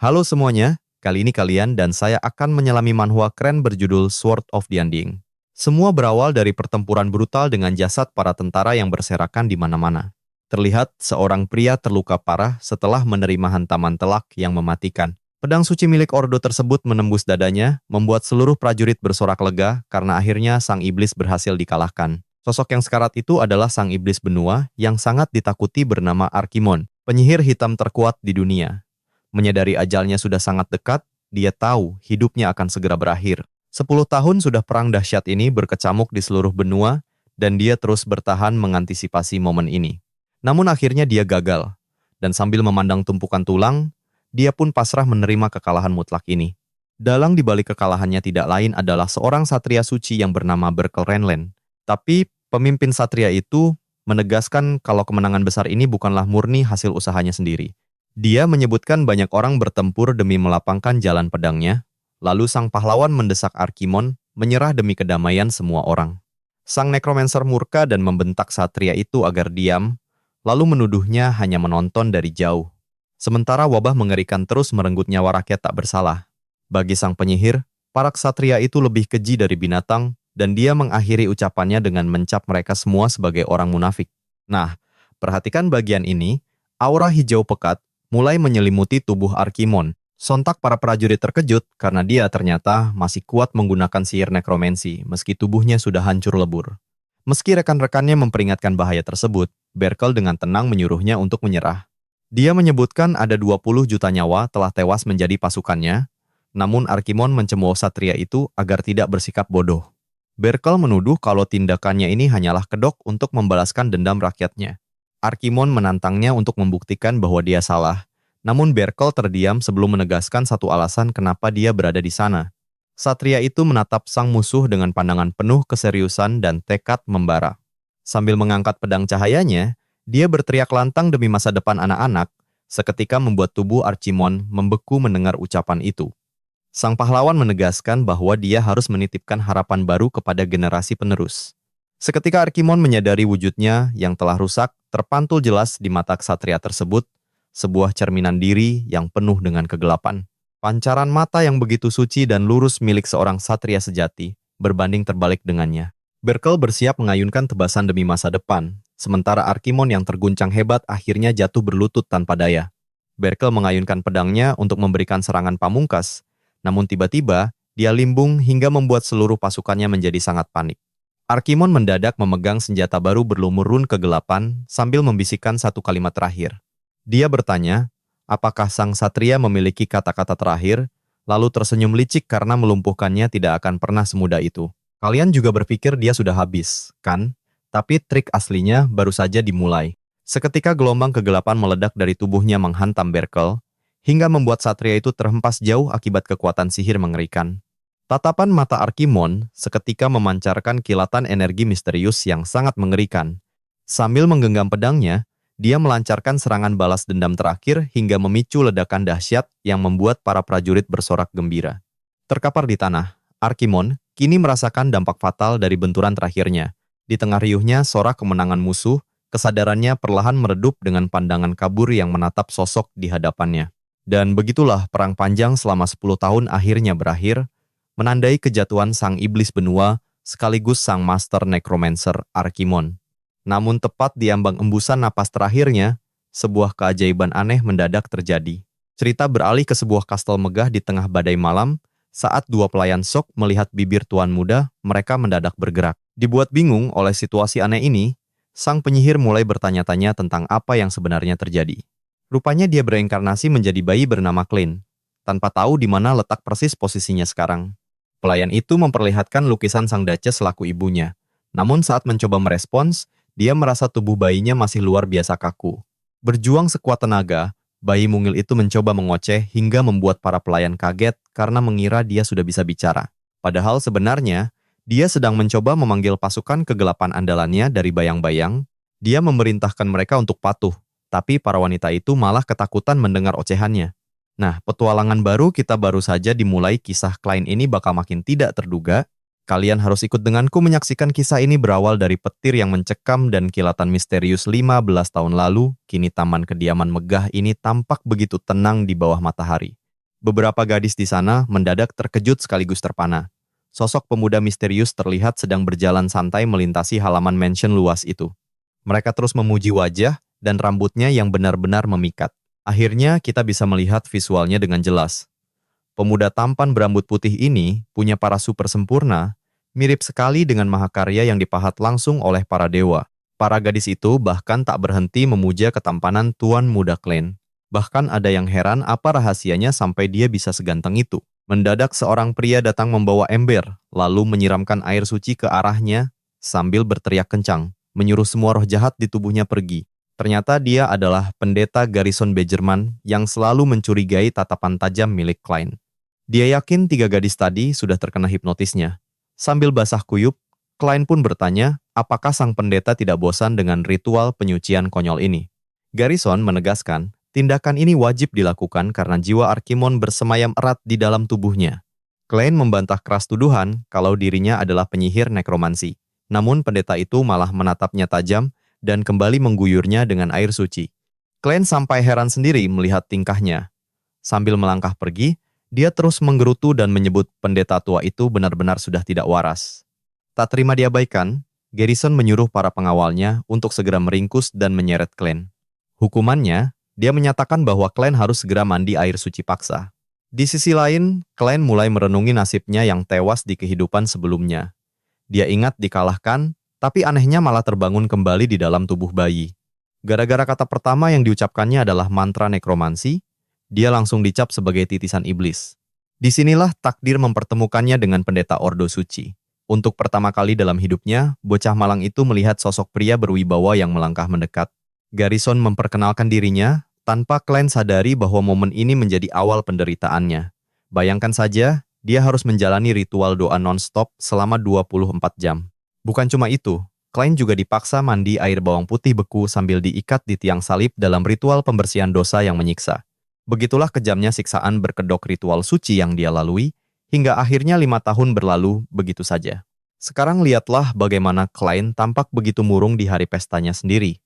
Halo semuanya, kali ini kalian dan saya akan menyelami manhwa keren berjudul Sword of the Undying. Semua berawal dari pertempuran brutal dengan jasad para tentara yang berserakan di mana-mana. Terlihat seorang pria terluka parah setelah menerima hantaman telak yang mematikan. Pedang suci milik Ordo tersebut menembus dadanya, membuat seluruh prajurit bersorak lega karena akhirnya sang iblis berhasil dikalahkan. Sosok yang sekarat itu adalah sang iblis benua yang sangat ditakuti bernama Arkimon, penyihir hitam terkuat di dunia. Menyadari ajalnya sudah sangat dekat, dia tahu hidupnya akan segera berakhir. 10 tahun sudah perang dahsyat ini berkecamuk di seluruh benua, dan dia terus bertahan mengantisipasi momen ini. Namun akhirnya dia gagal, dan sambil memandang tumpukan tulang, dia pun pasrah menerima kekalahan mutlak ini. Dalang di balik kekalahannya tidak lain adalah seorang satria suci yang bernama Berkel Renlen. Tapi pemimpin satria itu menegaskan kalau kemenangan besar ini bukanlah murni hasil usahanya sendiri. Dia menyebutkan banyak orang bertempur demi melapangkan jalan pedangnya, lalu sang pahlawan mendesak Arkimon menyerah demi kedamaian semua orang. Sang nekromancer murka dan membentak satria itu agar diam, lalu menuduhnya hanya menonton dari jauh. Sementara wabah mengerikan terus merenggut nyawa rakyat tak bersalah. Bagi sang penyihir, para ksatria itu lebih keji dari binatang, dan dia mengakhiri ucapannya dengan mencap mereka semua sebagai orang munafik. Nah, perhatikan bagian ini, aura hijau pekat mulai menyelimuti tubuh Arkimon. Sontak para prajurit terkejut karena dia ternyata masih kuat menggunakan sihir nekromansi meski tubuhnya sudah hancur lebur. Meski rekan-rekannya memperingatkan bahaya tersebut, Berkel dengan tenang menyuruhnya untuk menyerah. Dia menyebutkan ada 20 juta nyawa telah tewas menjadi pasukannya, namun Arkimon mencemooh satria itu agar tidak bersikap bodoh. Berkel menuduh kalau tindakannya ini hanyalah kedok untuk membalaskan dendam rakyatnya. Arkimon menantangnya untuk membuktikan bahwa dia salah, namun Berkel terdiam sebelum menegaskan satu alasan kenapa dia berada di sana. Satria itu menatap sang musuh dengan pandangan penuh keseriusan dan tekad membara. Sambil mengangkat pedang cahayanya, dia berteriak lantang demi masa depan anak-anak, seketika membuat tubuh Arkimon membeku mendengar ucapan itu. Sang pahlawan menegaskan bahwa dia harus menitipkan harapan baru kepada generasi penerus. Seketika Arkimon menyadari wujudnya yang telah rusak, terpantul jelas di mata ksatria tersebut, sebuah cerminan diri yang penuh dengan kegelapan. Pancaran mata yang begitu suci dan lurus milik seorang satria sejati, berbanding terbalik dengannya. Berkel bersiap mengayunkan tebasan demi masa depan, sementara Arkimon yang terguncang hebat akhirnya jatuh berlutut tanpa daya. Berkel mengayunkan pedangnya untuk memberikan serangan pamungkas, namun tiba-tiba, dia limbung hingga membuat seluruh pasukannya menjadi sangat panik. Arkimon mendadak memegang senjata baru berlumurun kegelapan sambil membisikkan satu kalimat terakhir. Dia bertanya, apakah sang satria memiliki kata-kata terakhir, lalu tersenyum licik karena melumpuhkannya tidak akan pernah semudah itu. Kalian juga berpikir dia sudah habis, kan? Tapi trik aslinya baru saja dimulai. Seketika gelombang kegelapan meledak dari tubuhnya menghantam Berkel, hingga membuat satria itu terhempas jauh akibat kekuatan sihir mengerikan. Tatapan mata Arkimon seketika memancarkan kilatan energi misterius yang sangat mengerikan. Sambil menggenggam pedangnya, dia melancarkan serangan balas dendam terakhir hingga memicu ledakan dahsyat yang membuat para prajurit bersorak gembira. Terkapar di tanah, Arkimon kini merasakan dampak fatal dari benturan terakhirnya. Di tengah riuhnya sorak kemenangan musuh, kesadarannya perlahan meredup dengan pandangan kabur yang menatap sosok di hadapannya. Dan begitulah perang panjang selama 10 tahun akhirnya berakhir, menandai kejatuhan sang iblis benua sekaligus sang master necromancer Arkimon. Namun tepat di ambang embusan napas terakhirnya, sebuah keajaiban aneh mendadak terjadi. Cerita beralih ke sebuah kastel megah di tengah badai malam, saat dua pelayan Sok melihat bibir tuan muda, mereka mendadak bergerak. Dibuat bingung oleh situasi aneh ini, sang penyihir mulai bertanya-tanya tentang apa yang sebenarnya terjadi. Rupanya dia bereinkarnasi menjadi bayi bernama Klein, tanpa tahu di mana letak persis posisinya sekarang. Pelayan itu memperlihatkan lukisan sang Duchess selaku ibunya. Namun saat mencoba merespons, dia merasa tubuh bayinya masih luar biasa kaku. Berjuang sekuat tenaga, bayi mungil itu mencoba mengoceh hingga membuat para pelayan kaget karena mengira dia sudah bisa bicara. Padahal sebenarnya, dia sedang mencoba memanggil pasukan kegelapan andalannya dari bayang-bayang. Dia memerintahkan mereka untuk patuh, tapi para wanita itu malah ketakutan mendengar ocehannya. Nah, petualangan baru kita baru saja dimulai. Kisah Klein ini bakal makin tidak terduga. Kalian harus ikut denganku menyaksikan kisah ini berawal dari petir yang mencekam dan kilatan misterius 15 tahun lalu. Kini taman kediaman megah ini tampak begitu tenang di bawah matahari. Beberapa gadis di sana mendadak terkejut sekaligus terpana. Sosok pemuda misterius terlihat sedang berjalan santai melintasi halaman mansion luas itu. Mereka terus memuji wajah dan rambutnya yang benar-benar memikat. Akhirnya kita bisa melihat visualnya dengan jelas. Pemuda tampan berambut putih ini punya para super sempurna, mirip sekali dengan mahakarya yang dipahat langsung oleh para dewa. Para gadis itu bahkan tak berhenti memuja ketampanan tuan muda Klein. Bahkan ada yang heran apa rahasianya sampai dia bisa seganteng itu. Mendadak seorang pria datang membawa ember, lalu menyiramkan air suci ke arahnya sambil berteriak kencang, menyuruh semua roh jahat di tubuhnya pergi. Ternyata dia adalah pendeta Garrison Bejerman yang selalu mencurigai tatapan tajam milik Klein. Dia yakin 3 gadis tadi sudah terkena hipnotisnya. Sambil basah kuyup, Klein pun bertanya apakah sang pendeta tidak bosan dengan ritual penyucian konyol ini. Garrison menegaskan, tindakan ini wajib dilakukan karena jiwa Arkimon bersemayam erat di dalam tubuhnya. Klein membantah keras tuduhan kalau dirinya adalah penyihir nekromansi. Namun pendeta itu malah menatapnya tajam dan kembali mengguyurnya dengan air suci. Klein sampai heran sendiri melihat tingkahnya. Sambil melangkah pergi, dia terus menggerutu dan menyebut pendeta tua itu benar-benar sudah tidak waras. Tak terima diabaikan, Garrison menyuruh para pengawalnya untuk segera meringkus dan menyeret Klein. Hukumannya, dia menyatakan bahwa Klein harus segera mandi air suci paksa. Di sisi lain, Klein mulai merenungi nasibnya yang tewas di kehidupan sebelumnya. Dia ingat dikalahkan, tapi anehnya malah terbangun kembali di dalam tubuh bayi. Gara-gara kata pertama yang diucapkannya adalah mantra nekromansi, dia langsung dicap sebagai titisan iblis. Disinilah takdir mempertemukannya dengan pendeta Ordo Suci. Untuk pertama kali dalam hidupnya, bocah malang itu melihat sosok pria berwibawa yang melangkah mendekat. Garrison memperkenalkan dirinya, tanpa Klein sadari bahwa momen ini menjadi awal penderitaannya. Bayangkan saja, dia harus menjalani ritual doa non-stop selama 24 jam. Bukan cuma itu, Klein juga dipaksa mandi air bawang putih beku sambil diikat di tiang salib dalam ritual pembersihan dosa yang menyiksa. Begitulah kejamnya siksaan berkedok ritual suci yang dia lalui, hingga akhirnya 5 tahun berlalu begitu saja. Sekarang lihatlah bagaimana Klein tampak begitu murung di hari pestanya sendiri.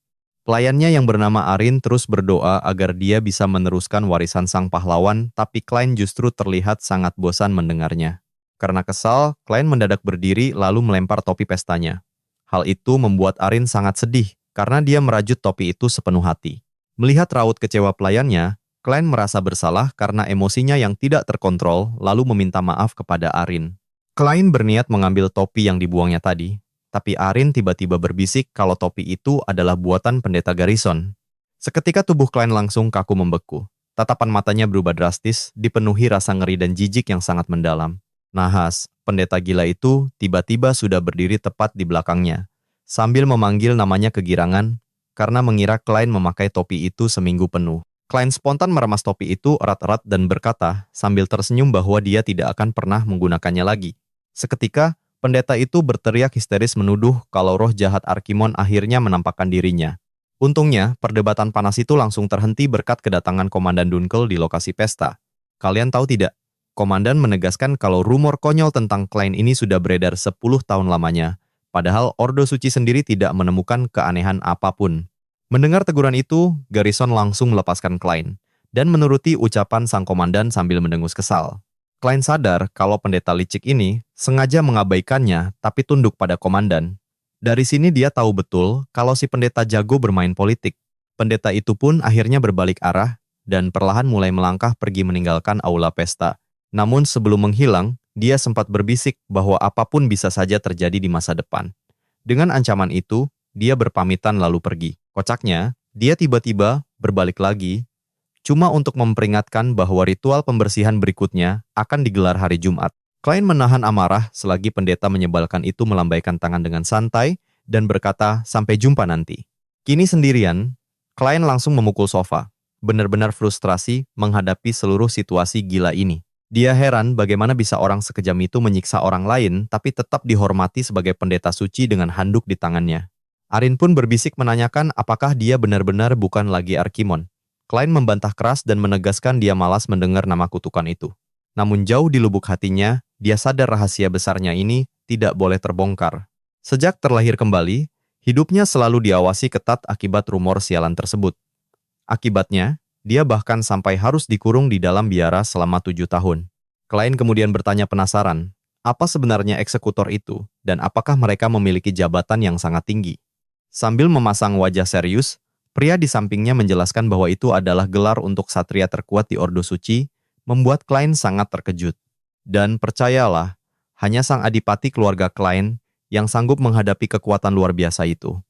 Pelayannya yang bernama Arin terus berdoa agar dia bisa meneruskan warisan sang pahlawan, tapi Klein justru terlihat sangat bosan mendengarnya. Karena kesal, Klein mendadak berdiri lalu melempar topi pestanya. Hal itu membuat Arin sangat sedih, karena dia merajut topi itu sepenuh hati. Melihat raut kecewa pelayannya, Klein merasa bersalah karena emosinya yang tidak terkontrol, lalu meminta maaf kepada Arin. Klein berniat mengambil topi yang dibuangnya tadi, tapi Arin tiba-tiba berbisik kalau topi itu adalah buatan pendeta Garrison. Seketika tubuh Klein langsung kaku membeku. Tatapan matanya berubah drastis, dipenuhi rasa ngeri dan jijik yang sangat mendalam. Nahas, pendeta gila itu tiba-tiba sudah berdiri tepat di belakangnya, sambil memanggil namanya kegirangan, karena mengira Klein memakai topi itu seminggu penuh. Klein spontan meremas topi itu erat-erat dan berkata, sambil tersenyum bahwa dia tidak akan pernah menggunakannya lagi. Seketika, pendeta itu berteriak histeris menuduh kalau roh jahat Arkimon akhirnya menampakkan dirinya. Untungnya, perdebatan panas itu langsung terhenti berkat kedatangan Komandan Dunkel di lokasi pesta. Kalian tahu tidak? Komandan menegaskan kalau rumor konyol tentang Klein ini sudah beredar 10 tahun lamanya, padahal Ordo Suci sendiri tidak menemukan keanehan apapun. Mendengar teguran itu, Garrison langsung melepaskan Klein, dan menuruti ucapan sang komandan sambil mendengus kesal. Klein sadar kalau pendeta licik ini sengaja mengabaikannya tapi tunduk pada komandan. Dari sini dia tahu betul kalau si pendeta jago bermain politik. Pendeta itu pun akhirnya berbalik arah dan perlahan mulai melangkah pergi meninggalkan aula pesta. Namun sebelum menghilang, dia sempat berbisik bahwa apapun bisa saja terjadi di masa depan. Dengan ancaman itu, dia berpamitan lalu pergi. Kocaknya, dia tiba-tiba berbalik lagi, cuma untuk memperingatkan bahwa ritual pembersihan berikutnya akan digelar hari Jumat. Klein menahan amarah selagi pendeta menyebalkan itu melambaikan tangan dengan santai dan berkata, "Sampai jumpa nanti." Kini sendirian, Klein langsung memukul sofa, benar-benar frustrasi menghadapi seluruh situasi gila ini. Dia heran bagaimana bisa orang sekejam itu menyiksa orang lain tapi tetap dihormati sebagai pendeta suci dengan handuk di tangannya. Arin pun berbisik menanyakan apakah dia benar-benar bukan lagi Arkimon. Klein membantah keras dan menegaskan dia malas mendengar nama kutukan itu. Namun jauh di lubuk hatinya, dia sadar rahasia besarnya ini tidak boleh terbongkar. Sejak terlahir kembali, hidupnya selalu diawasi ketat akibat rumor sialan tersebut. Akibatnya, Dia bahkan sampai harus dikurung di dalam biara selama 7 tahun. Klien kemudian bertanya penasaran, apa sebenarnya eksekutor itu, dan apakah mereka memiliki jabatan yang sangat tinggi. Sambil memasang wajah serius, pria di sampingnya menjelaskan bahwa itu adalah gelar untuk satria terkuat di Ordo Suci, membuat klien sangat terkejut. Dan percayalah, hanya sang adipati keluarga klien yang sanggup menghadapi kekuatan luar biasa itu.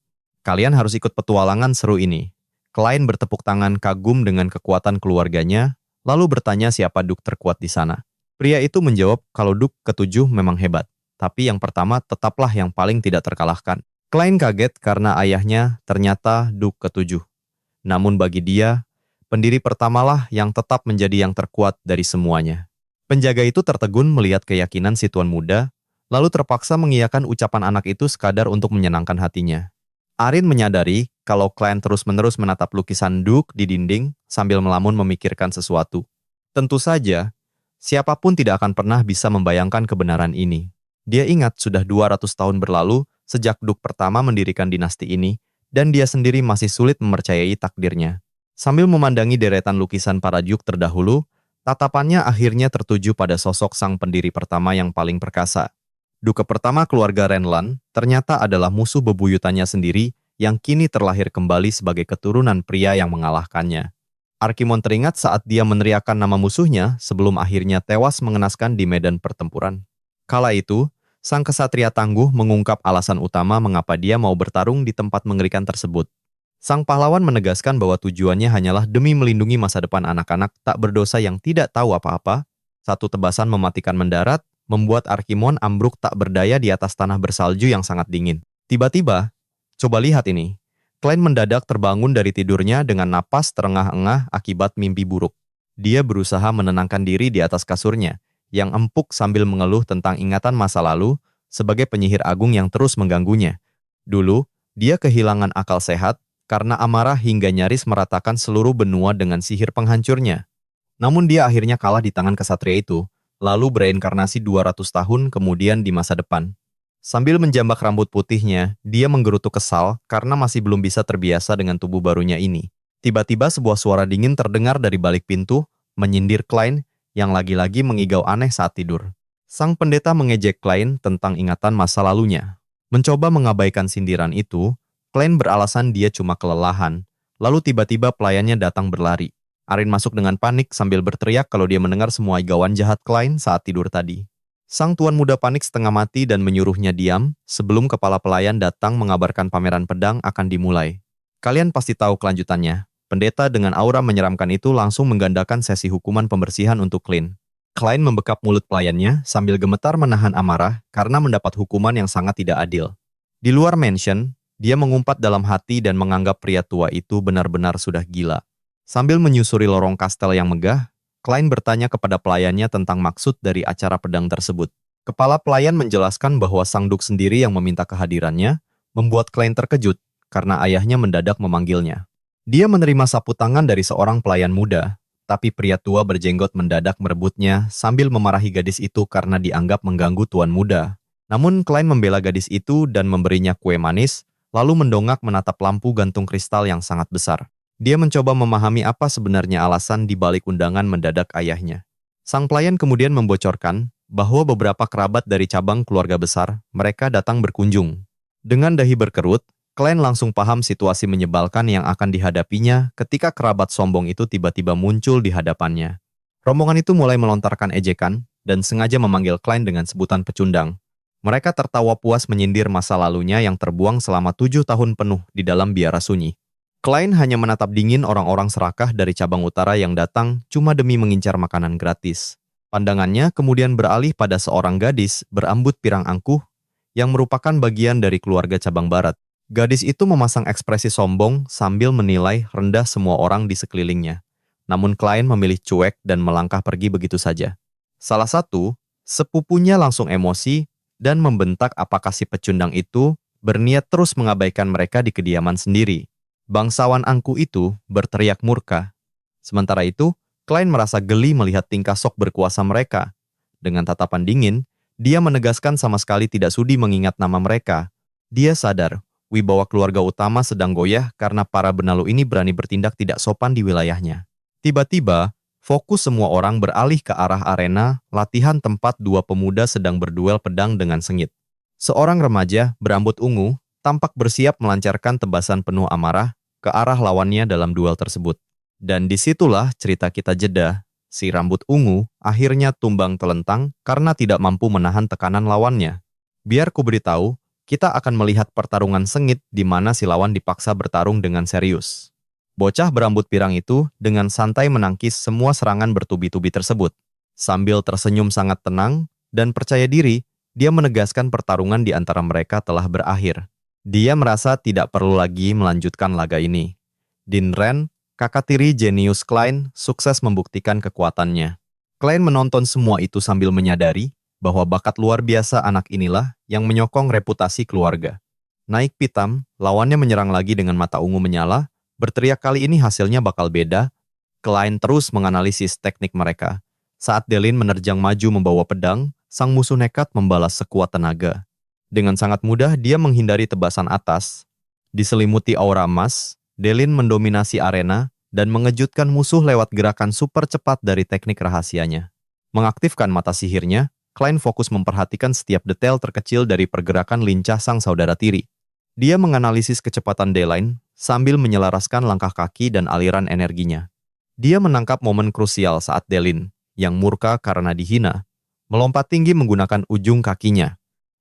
Kalian harus ikut petualangan seru ini. Klien bertepuk tangan kagum dengan kekuatan keluarganya, lalu bertanya siapa duk terkuat di sana. Pria itu menjawab kalau duk ketujuh memang hebat, tapi yang pertama tetaplah yang paling tidak terkalahkan. Klien kaget karena ayahnya ternyata duk ketujuh. Namun bagi dia, pendiri pertamalah yang tetap menjadi yang terkuat dari semuanya. Penjaga itu tertegun melihat keyakinan si tuan muda, lalu terpaksa mengiyakan ucapan anak itu sekadar untuk menyenangkan hatinya. Arin menyadari kalau klien terus-menerus menatap lukisan Duke di dinding sambil melamun memikirkan sesuatu. Tentu saja, siapapun tidak akan pernah bisa membayangkan kebenaran ini. Dia ingat sudah 200 tahun berlalu sejak Duke pertama mendirikan dinasti ini, dan dia sendiri masih sulit mempercayai takdirnya. Sambil memandangi deretan lukisan para Duke terdahulu, tatapannya akhirnya tertuju pada sosok sang pendiri pertama yang paling perkasa. Duke pertama keluarga Renlan ternyata adalah musuh bebuyutannya sendiri yang kini terlahir kembali sebagai keturunan pria yang mengalahkannya. Arkimon teringat saat dia meneriakkan nama musuhnya sebelum akhirnya tewas mengenaskan di medan pertempuran. Kala itu, sang kesatria tangguh mengungkap alasan utama mengapa dia mau bertarung di tempat mengerikan tersebut. Sang pahlawan menegaskan bahwa tujuannya hanyalah demi melindungi masa depan anak-anak tak berdosa yang tidak tahu apa-apa. Satu tebasan mematikan mendarat, membuat Arkimon ambruk tak berdaya di atas tanah bersalju yang sangat dingin. Tiba-tiba, coba lihat ini. Klien mendadak terbangun dari tidurnya dengan napas terengah-engah akibat mimpi buruk. Dia berusaha menenangkan diri di atas kasurnya, yang empuk sambil mengeluh tentang ingatan masa lalu sebagai penyihir agung yang terus mengganggunya. Dulu, dia kehilangan akal sehat karena amarah hingga nyaris meratakan seluruh benua dengan sihir penghancurnya. Namun dia akhirnya kalah di tangan kesatria itu, lalu bereinkarnasi 200 tahun kemudian di masa depan. Sambil menjambak rambut putihnya, dia menggerutu kesal karena masih belum bisa terbiasa dengan tubuh barunya ini. Tiba-tiba sebuah suara dingin terdengar dari balik pintu, menyindir Klein yang lagi-lagi mengigau aneh saat tidur. Sang pendeta mengejek Klein tentang ingatan masa lalunya. Mencoba mengabaikan sindiran itu, Klein beralasan dia cuma kelelahan, lalu tiba-tiba pelayannya datang berlari. Arin masuk dengan panik sambil berteriak kalau dia mendengar semua igauan jahat Klein saat tidur tadi. Sang tuan muda panik setengah mati dan menyuruhnya diam sebelum kepala pelayan datang mengabarkan pameran pedang akan dimulai. Kalian pasti tahu kelanjutannya. Pendeta dengan aura menyeramkan itu langsung menggandakan sesi hukuman pembersihan untuk Klein. Klein membekap mulut pelayannya sambil gemetar menahan amarah karena mendapat hukuman yang sangat tidak adil. Di luar mansion, dia mengumpat dalam hati dan menganggap pria tua itu benar-benar sudah gila. Sambil menyusuri lorong kastel yang megah, Klein bertanya kepada pelayannya tentang maksud dari acara pedang tersebut. Kepala pelayan menjelaskan bahwa sang Duk sendiri yang meminta kehadirannya, membuat Klein terkejut karena ayahnya mendadak memanggilnya. Dia menerima sapu tangan dari seorang pelayan muda, tapi pria tua berjenggot mendadak merebutnya sambil memarahi gadis itu karena dianggap mengganggu tuan muda. Namun Klein membela gadis itu dan memberinya kue manis, lalu mendongak menatap lampu gantung kristal yang sangat besar. Dia mencoba memahami apa sebenarnya alasan di balik undangan mendadak ayahnya. Sang pelayan kemudian membocorkan bahwa beberapa kerabat dari cabang keluarga besar mereka datang berkunjung. Dengan dahi berkerut, Klein langsung paham situasi menyebalkan yang akan dihadapinya ketika kerabat sombong itu tiba-tiba muncul di hadapannya. Rombongan itu mulai melontarkan ejekan dan sengaja memanggil Klein dengan sebutan pecundang. Mereka tertawa puas menyindir masa lalunya yang terbuang selama 7 tahun penuh di dalam biara sunyi. Klein hanya menatap dingin orang-orang serakah dari cabang utara yang datang cuma demi mengincar makanan gratis. Pandangannya kemudian beralih pada seorang gadis berambut pirang angkuh yang merupakan bagian dari keluarga cabang barat. Gadis itu memasang ekspresi sombong sambil menilai rendah semua orang di sekelilingnya. Namun Klein memilih cuek dan melangkah pergi begitu saja. Salah satu, sepupunya langsung emosi dan membentak apakah si pecundang itu berniat terus mengabaikan mereka di kediaman sendiri. Bangsawan angku itu berteriak murka. Sementara itu, Klein merasa geli melihat tingkah sok berkuasa mereka. Dengan tatapan dingin, dia menegaskan sama sekali tidak sudi mengingat nama mereka. Dia sadar, wibawa keluarga utama sedang goyah karena para benalu ini berani bertindak tidak sopan di wilayahnya. Tiba-tiba, fokus semua orang beralih ke arah arena latihan tempat dua pemuda sedang berduel pedang dengan sengit. Seorang remaja berambut ungu tampak bersiap melancarkan tebasan penuh amarah ke arah lawannya dalam duel tersebut. Dan disitulah cerita kita jeda. Si rambut ungu akhirnya tumbang telentang karena tidak mampu menahan tekanan lawannya. Biar ku beritahu, kita akan melihat pertarungan sengit di mana si lawan dipaksa bertarung dengan serius. Bocah berambut pirang itu dengan santai menangkis semua serangan bertubi-tubi tersebut. Sambil tersenyum sangat tenang dan percaya diri, dia menegaskan pertarungan di antara mereka telah berakhir. Dia merasa tidak perlu lagi melanjutkan laga ini. Din Ren, kakak tiri jenius Klein, sukses membuktikan kekuatannya. Klein menonton semua itu sambil menyadari bahwa bakat luar biasa anak inilah yang menyokong reputasi keluarga. Naik pitam, lawannya menyerang lagi dengan mata ungu menyala, berteriak kali ini hasilnya bakal beda. Klein terus menganalisis teknik mereka. Saat Delin menerjang maju membawa pedang, sang musuh nekat membalas sekuat tenaga. Dengan sangat mudah dia menghindari tebasan atas. Diselimuti aura emas, Delin mendominasi arena dan mengejutkan musuh lewat gerakan super cepat dari teknik rahasianya. Mengaktifkan mata sihirnya, Klein fokus memperhatikan setiap detail terkecil dari pergerakan lincah sang saudara tiri. Dia menganalisis kecepatan Delin sambil menyelaraskan langkah kaki dan aliran energinya. Dia menangkap momen krusial saat Delin, yang murka karena dihina, melompat tinggi menggunakan ujung kakinya.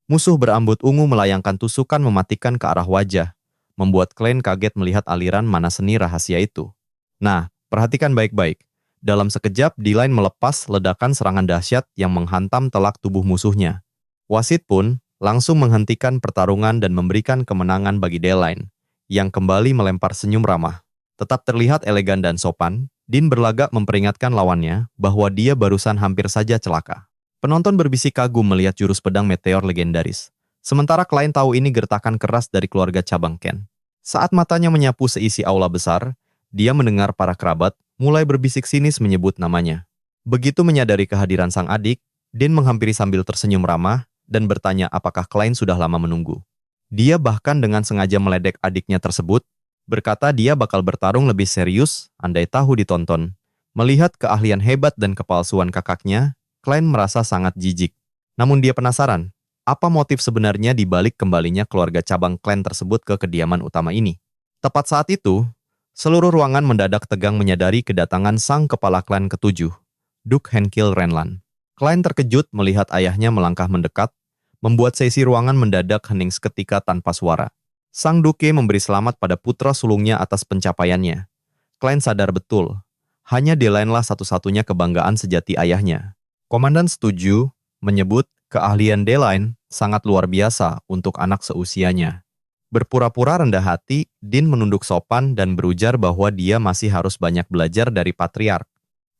Musuh berambut ungu melayangkan tusukan mematikan ke arah wajah, membuat Klein kaget melihat aliran mana seni rahasia itu. Nah, perhatikan baik-baik. Dalam sekejap, D-Line melepas ledakan serangan dahsyat yang menghantam telak tubuh musuhnya. Wasit pun langsung menghentikan pertarungan dan memberikan kemenangan bagi D-Line, yang kembali melempar senyum ramah. Tetap terlihat elegan dan sopan, Din berlagak memperingatkan lawannya bahwa dia barusan hampir saja celaka. Penonton berbisik kagum melihat jurus pedang meteor legendaris. Sementara Klein tahu ini gertakan keras dari keluarga cabang Ken. Saat matanya menyapu seisi aula besar, dia mendengar para kerabat mulai berbisik sinis menyebut namanya. Begitu menyadari kehadiran sang adik, Din menghampiri sambil tersenyum ramah dan bertanya apakah Klein sudah lama menunggu. Dia bahkan dengan sengaja meledek adiknya tersebut, berkata dia bakal bertarung lebih serius andai tahu ditonton. Melihat keahlian hebat dan kepalsuan kakaknya, Klein merasa sangat jijik. Namun dia penasaran, apa motif sebenarnya di balik kembalinya keluarga cabang klan tersebut ke kediaman utama ini. Tepat saat itu, seluruh ruangan mendadak tegang menyadari kedatangan sang kepala klan ketujuh, Duke Henkil Renlan. Klein terkejut melihat ayahnya melangkah mendekat, membuat sesi ruangan mendadak hening seketika tanpa suara. Sang Duke memberi selamat pada putra sulungnya atas pencapaiannya. Klein sadar betul, hanya Delaine-lah satu-satunya kebanggaan sejati ayahnya. Komandan setuju, menyebut keahlian Delaine sangat luar biasa untuk anak seusianya. Berpura-pura rendah hati, Din menunduk sopan dan berujar bahwa dia masih harus banyak belajar dari patriark.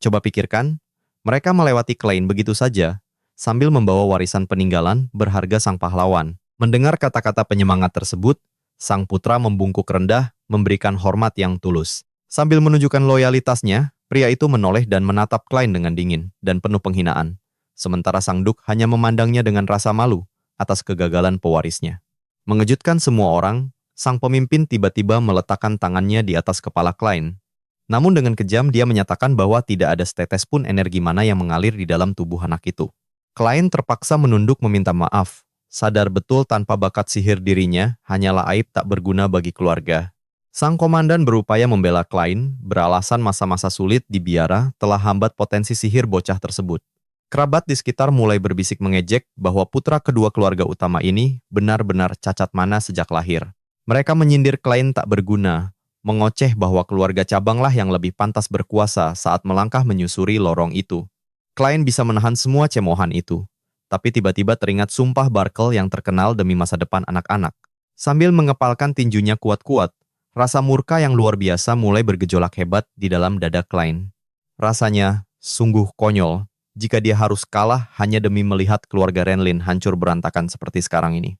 Coba pikirkan, mereka melewati Klein begitu saja, sambil membawa warisan peninggalan berharga sang pahlawan. Mendengar kata-kata penyemangat tersebut, sang putra membungkuk rendah, memberikan hormat yang tulus. Sambil menunjukkan loyalitasnya, pria itu menoleh dan menatap Klein dengan dingin dan penuh penghinaan. Sementara sang Duk hanya memandangnya dengan rasa malu atas kegagalan pewarisnya. Mengejutkan semua orang, sang pemimpin tiba-tiba meletakkan tangannya di atas kepala Klein. Namun dengan kejam dia menyatakan bahwa tidak ada setetes pun energi mana yang mengalir di dalam tubuh anak itu. Klein terpaksa menunduk meminta maaf, sadar betul tanpa bakat sihir dirinya hanyalah aib tak berguna bagi keluarga. Sang komandan berupaya membela Klein, beralasan masa-masa sulit di biara telah hambat potensi sihir bocah tersebut. Kerabat di sekitar mulai berbisik mengejek bahwa putra kedua keluarga utama ini benar-benar cacat mana sejak lahir. Mereka menyindir Klein tak berguna, mengoceh bahwa keluarga cabanglah yang lebih pantas berkuasa saat melangkah menyusuri lorong itu. Klein bisa menahan semua cemohan itu, tapi tiba-tiba teringat sumpah Barkel yang terkenal demi masa depan anak-anak. Sambil mengepalkan tinjunya kuat-kuat, rasa murka yang luar biasa mulai bergejolak hebat di dalam dada Klein. Rasanya sungguh konyol jika dia harus kalah hanya demi melihat keluarga Renlin hancur berantakan seperti sekarang ini.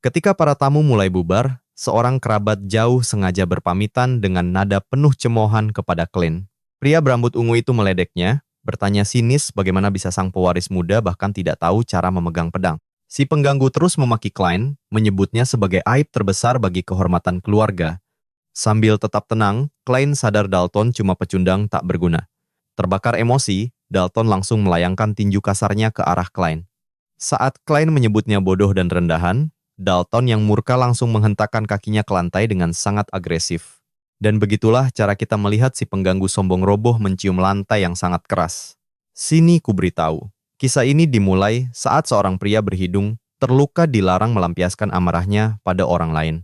Ketika para tamu mulai bubar, seorang kerabat jauh sengaja berpamitan dengan nada penuh cemohan kepada Klein. Pria berambut ungu itu meledeknya, bertanya sinis bagaimana bisa sang pewaris muda bahkan tidak tahu cara memegang pedang. Si pengganggu terus memaki Klein, menyebutnya sebagai aib terbesar bagi kehormatan keluarga. Sambil tetap tenang, Klein sadar Dalton cuma pecundang tak berguna. Terbakar emosi, Dalton langsung melayangkan tinju kasarnya ke arah Klein. Saat Klein menyebutnya bodoh dan rendahan, Dalton yang murka langsung menghentakkan kakinya ke lantai dengan sangat agresif. Dan begitulah cara kita melihat si pengganggu sombong roboh mencium lantai yang sangat keras. Sini ku beritahu. Kisah ini dimulai saat seorang pria berhidung terluka dilarang melampiaskan amarahnya pada orang lain.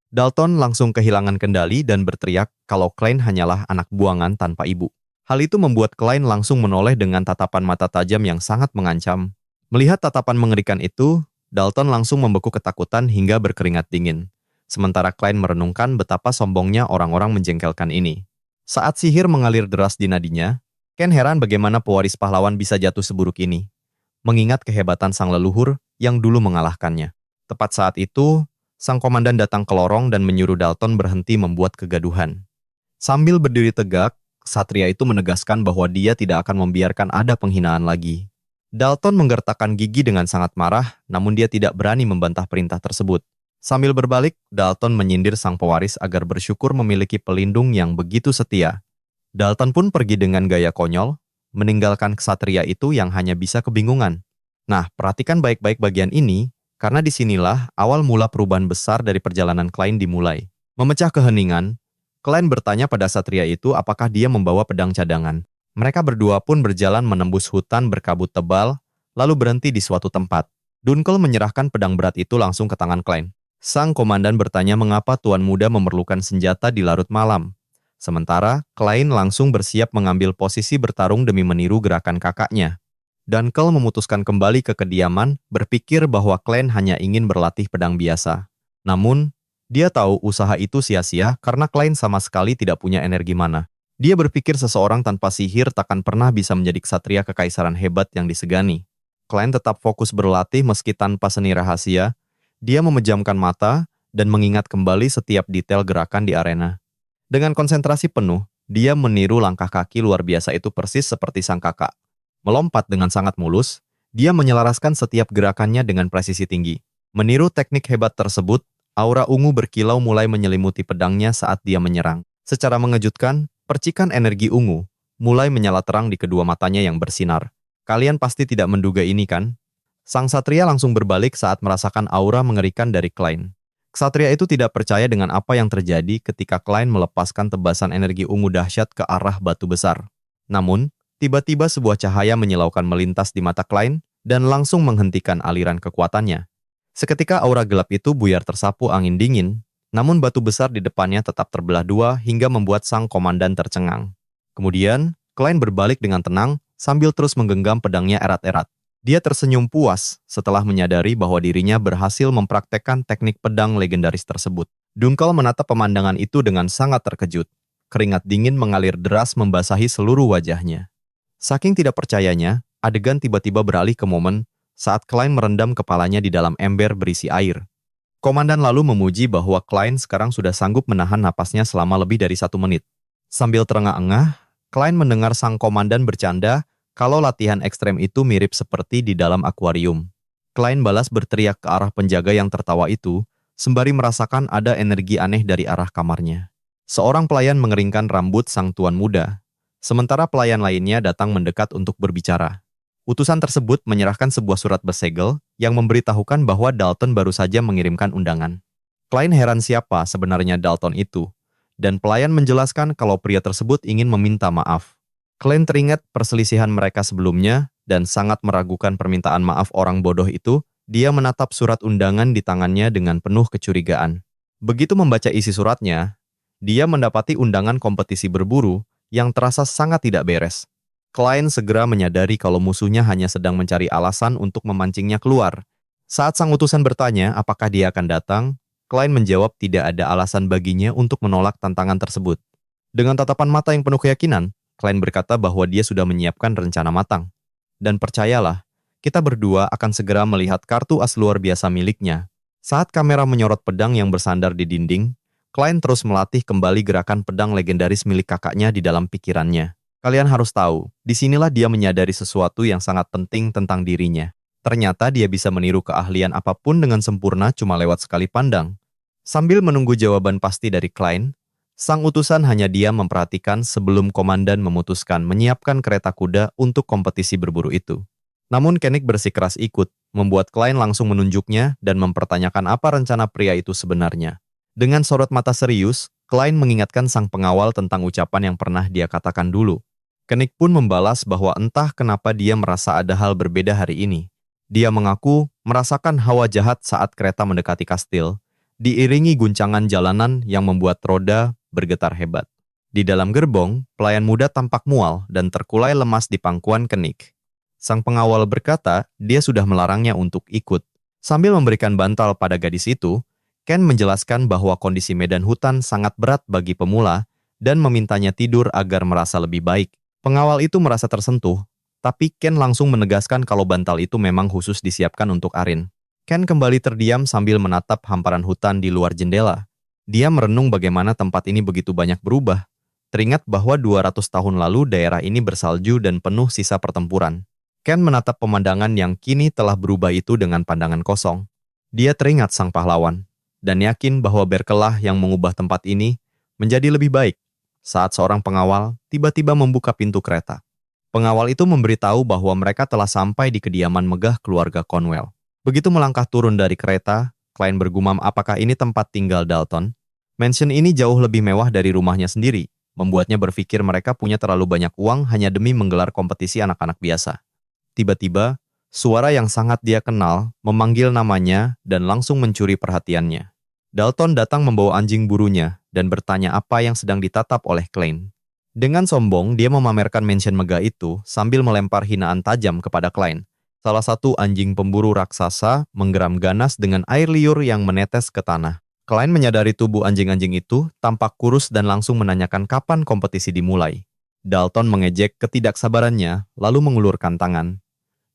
Dalton langsung kehilangan kendali dan berteriak kalau Klein hanyalah anak buangan tanpa ibu. Hal itu membuat Klein langsung menoleh dengan tatapan mata tajam yang sangat mengancam. Melihat tatapan mengerikan itu, Dalton langsung membekuk ketakutan hingga berkeringat dingin. Sementara Klein merenungkan betapa sombongnya orang-orang menjengkelkan ini. Saat sihir mengalir deras di nadinya, Ken heran bagaimana pewaris pahlawan bisa jatuh seburuk ini. Mengingat kehebatan sang leluhur yang dulu mengalahkannya. Tepat saat itu, sang komandan datang ke lorong dan menyuruh Dalton berhenti membuat kegaduhan. Sambil berdiri tegak, Ksatria itu menegaskan bahwa dia tidak akan membiarkan ada penghinaan lagi. Dalton menggertakkan gigi dengan sangat marah, namun dia tidak berani membantah perintah tersebut. Sambil berbalik, Dalton menyindir sang pewaris agar bersyukur memiliki pelindung yang begitu setia. Dalton pun pergi dengan gaya konyol, meninggalkan ksatria itu yang hanya bisa kebingungan. Nah, perhatikan baik-baik bagian ini, karena disinilah awal mula perubahan besar dari perjalanan Klein dimulai. Memecah keheningan, Klein bertanya pada ksatria itu apakah dia membawa pedang cadangan. Mereka berdua pun berjalan menembus hutan berkabut tebal, lalu berhenti di suatu tempat. Dunkel menyerahkan pedang berat itu langsung ke tangan Klein. Sang komandan bertanya mengapa tuan muda memerlukan senjata di larut malam. Sementara, Klein langsung bersiap mengambil posisi bertarung demi meniru gerakan kakaknya. Dunkel memutuskan kembali ke kediaman, berpikir bahwa Klein hanya ingin berlatih pedang biasa. Namun, dia tahu usaha itu sia-sia karena Klein sama sekali tidak punya energi mana. Dia berpikir seseorang tanpa sihir takkan pernah bisa menjadi ksatria kekaisaran hebat yang disegani. Klein tetap fokus berlatih meski tanpa seni rahasia. Dia memejamkan mata dan mengingat kembali setiap detail gerakan di arena. Dengan konsentrasi penuh, dia meniru langkah kaki luar biasa itu persis seperti sang kakak. Melompat dengan sangat mulus, dia menyelaraskan setiap gerakannya dengan presisi tinggi. Meniru teknik hebat tersebut, aura ungu berkilau mulai menyelimuti pedangnya saat dia menyerang. Secara mengejutkan, percikan energi ungu mulai menyala terang di kedua matanya yang bersinar. Kalian pasti tidak menduga ini kan? Sang satria langsung berbalik saat merasakan aura mengerikan dari Klein. Ksatria itu tidak percaya dengan apa yang terjadi ketika Klein melepaskan tebasan energi ungu dahsyat ke arah batu besar. Namun, tiba-tiba sebuah cahaya menyilaukan melintas di mata Klein dan langsung menghentikan aliran kekuatannya. Seketika aura gelap itu buyar tersapu angin dingin, namun batu besar di depannya tetap terbelah dua hingga membuat sang komandan tercengang. Kemudian, Klein berbalik dengan tenang sambil terus menggenggam pedangnya erat-erat. Dia tersenyum puas setelah menyadari bahwa dirinya berhasil mempraktekkan teknik pedang legendaris tersebut. Dunkel menatap pemandangan itu dengan sangat terkejut. Keringat dingin mengalir deras membasahi seluruh wajahnya. Saking tidak percayanya, adegan tiba-tiba beralih ke momen saat Klein merendam kepalanya di dalam ember berisi air. Komandan lalu memuji bahwa Klein sekarang sudah sanggup menahan napasnya selama lebih dari 1 menit. Sambil terengah-engah, Klein mendengar sang komandan bercanda kalau latihan ekstrem itu mirip seperti di dalam akuarium. Klein balas berteriak ke arah penjaga yang tertawa itu, sembari merasakan ada energi aneh dari arah kamarnya. Seorang pelayan mengeringkan rambut sang tuan muda, sementara pelayan lainnya datang mendekat untuk berbicara. Utusan tersebut menyerahkan sebuah surat bersegel yang memberitahukan bahwa Dalton baru saja mengirimkan undangan. Klein heran siapa sebenarnya Dalton itu, dan pelayan menjelaskan kalau pria tersebut ingin meminta maaf. Klein teringat perselisihan mereka sebelumnya dan sangat meragukan permintaan maaf orang bodoh itu. Dia menatap surat undangan di tangannya dengan penuh kecurigaan. Begitu membaca isi suratnya, dia mendapati undangan kompetisi berburu yang terasa sangat tidak beres. Klein segera menyadari kalau musuhnya hanya sedang mencari alasan untuk memancingnya keluar. Saat sang utusan bertanya apakah dia akan datang, Klein menjawab tidak ada alasan baginya untuk menolak tantangan tersebut. Dengan tatapan mata yang penuh keyakinan, Klein berkata bahwa dia sudah menyiapkan rencana matang. Dan percayalah, kita berdua akan segera melihat kartu as luar biasa miliknya. Saat kamera menyorot pedang yang bersandar di dinding, Klein terus melatih kembali gerakan pedang legendaris milik kakaknya di dalam pikirannya. Kalian harus tahu, disinilah dia menyadari sesuatu yang sangat penting tentang dirinya. Ternyata dia bisa meniru keahlian apapun dengan sempurna cuma lewat sekali pandang. Sambil menunggu jawaban pasti dari Klein, Sang utusan hanya diam memperhatikan sebelum komandan memutuskan menyiapkan kereta kuda untuk kompetisi berburu itu. Namun Koenig bersikeras ikut, membuat klien langsung menunjuknya dan mempertanyakan apa rencana pria itu sebenarnya. Dengan sorot mata serius, klien mengingatkan sang pengawal tentang ucapan yang pernah dia katakan dulu. Koenig pun membalas bahwa entah kenapa dia merasa ada hal berbeda hari ini. Dia mengaku merasakan hawa jahat saat kereta mendekati kastil, diiringi guncangan jalanan yang membuat roda bergetar hebat. Di dalam gerbong, pelayan muda tampak mual dan terkulai lemas di pangkuan Koenig. Sang pengawal berkata dia sudah melarangnya untuk ikut. Sambil memberikan bantal pada gadis itu, Ken menjelaskan bahwa kondisi medan hutan sangat berat bagi pemula dan memintanya tidur agar merasa lebih baik. Pengawal itu merasa tersentuh, tapi Ken langsung menegaskan kalau bantal itu memang khusus disiapkan untuk Arin. Ken kembali terdiam sambil menatap hamparan hutan di luar jendela. Dia merenung bagaimana tempat ini begitu banyak berubah. Teringat bahwa 200 tahun lalu daerah ini bersalju dan penuh sisa pertempuran. Ken menatap pemandangan yang kini telah berubah itu dengan pandangan kosong. Dia teringat sang pahlawan, dan yakin bahwa Berkelah yang mengubah tempat ini menjadi lebih baik. Saat seorang pengawal tiba-tiba membuka pintu kereta. Pengawal itu memberitahu bahwa mereka telah sampai di kediaman megah keluarga Cornwell. Begitu melangkah turun dari kereta, klien bergumam apakah ini tempat tinggal Dalton. Mansion ini jauh lebih mewah dari rumahnya sendiri, membuatnya berpikir mereka punya terlalu banyak uang hanya demi menggelar kompetisi anak-anak biasa. Tiba-tiba, suara yang sangat dia kenal memanggil namanya dan langsung mencuri perhatiannya. Dalton datang membawa anjing burunya dan bertanya apa yang sedang ditatap oleh Klein. Dengan sombong, dia memamerkan mansion megah itu sambil melempar hinaan tajam kepada Klein. Salah satu anjing pemburu raksasa menggeram ganas dengan air liur yang menetes ke tanah. Klein menyadari tubuh anjing-anjing itu tampak kurus dan langsung menanyakan kapan kompetisi dimulai. Dalton mengejek ketidaksabarannya, lalu mengulurkan tangan.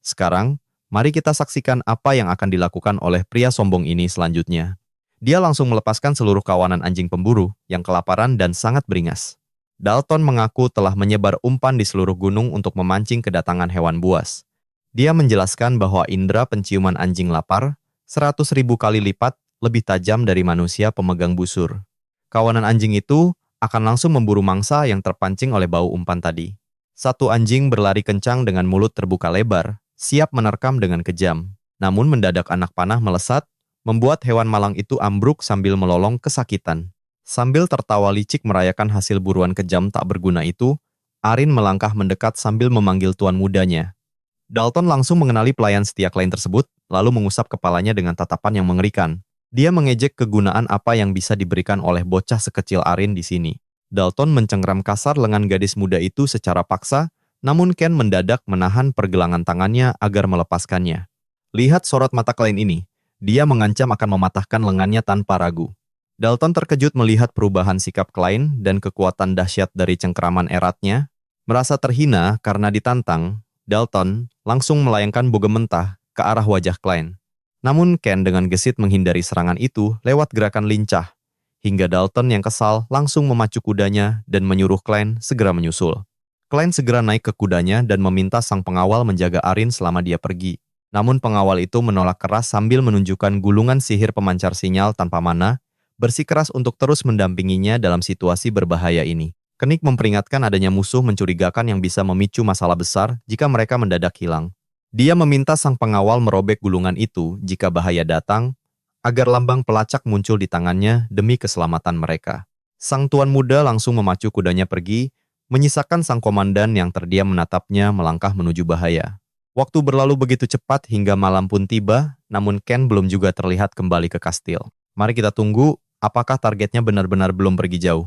Sekarang, mari kita saksikan apa yang akan dilakukan oleh pria sombong ini selanjutnya. Dia langsung melepaskan seluruh kawanan anjing pemburu yang kelaparan dan sangat beringas. Dalton mengaku telah menyebar umpan di seluruh gunung untuk memancing kedatangan hewan buas. Dia menjelaskan bahwa indera penciuman anjing lapar 100.000 kali lipat lebih tajam dari manusia pemegang busur. Kawanan anjing itu akan langsung memburu mangsa yang terpancing oleh bau umpan tadi. Satu anjing berlari kencang dengan mulut terbuka lebar, siap menerkam dengan kejam. Namun mendadak anak panah melesat, membuat hewan malang itu ambruk sambil melolong kesakitan. Sambil tertawa licik merayakan hasil buruan kejam tak berguna itu, Arin melangkah mendekat sambil memanggil tuan mudanya. Dalton langsung mengenali pelayan setia Klein tersebut, lalu mengusap kepalanya dengan tatapan yang mengerikan. Dia mengejek kegunaan apa yang bisa diberikan oleh bocah sekecil Arin di sini. Dalton mencengkram kasar lengan gadis muda itu secara paksa, namun Ken mendadak menahan pergelangan tangannya agar melepaskannya. Lihat sorot mata Klein ini. Dia mengancam akan mematahkan lengannya tanpa ragu. Dalton terkejut melihat perubahan sikap Klein dan kekuatan dahsyat dari cengkeraman eratnya. Merasa terhina karena ditantang, Dalton langsung melayangkan bogem mentah ke arah wajah Klein. Namun Ken dengan gesit menghindari serangan itu lewat gerakan lincah, hingga Dalton yang kesal langsung memacu kudanya dan menyuruh Klein segera menyusul. Klein segera naik ke kudanya dan meminta sang pengawal menjaga Arin selama dia pergi. Namun pengawal itu menolak keras sambil menunjukkan gulungan sihir pemancar sinyal tanpa mana, bersikeras untuk terus mendampinginya dalam situasi berbahaya ini. Koenig memperingatkan adanya musuh mencurigakan yang bisa memicu masalah besar jika mereka mendadak hilang. Dia meminta sang pengawal merobek gulungan itu jika bahaya datang, agar lambang pelacak muncul di tangannya demi keselamatan mereka. Sang tuan muda langsung memacu kudanya pergi, menyisakan sang komandan yang terdiam menatapnya melangkah menuju bahaya. Waktu berlalu begitu cepat hingga malam pun tiba, namun Ken belum juga terlihat kembali ke kastil. Mari kita tunggu apakah targetnya benar-benar belum pergi jauh.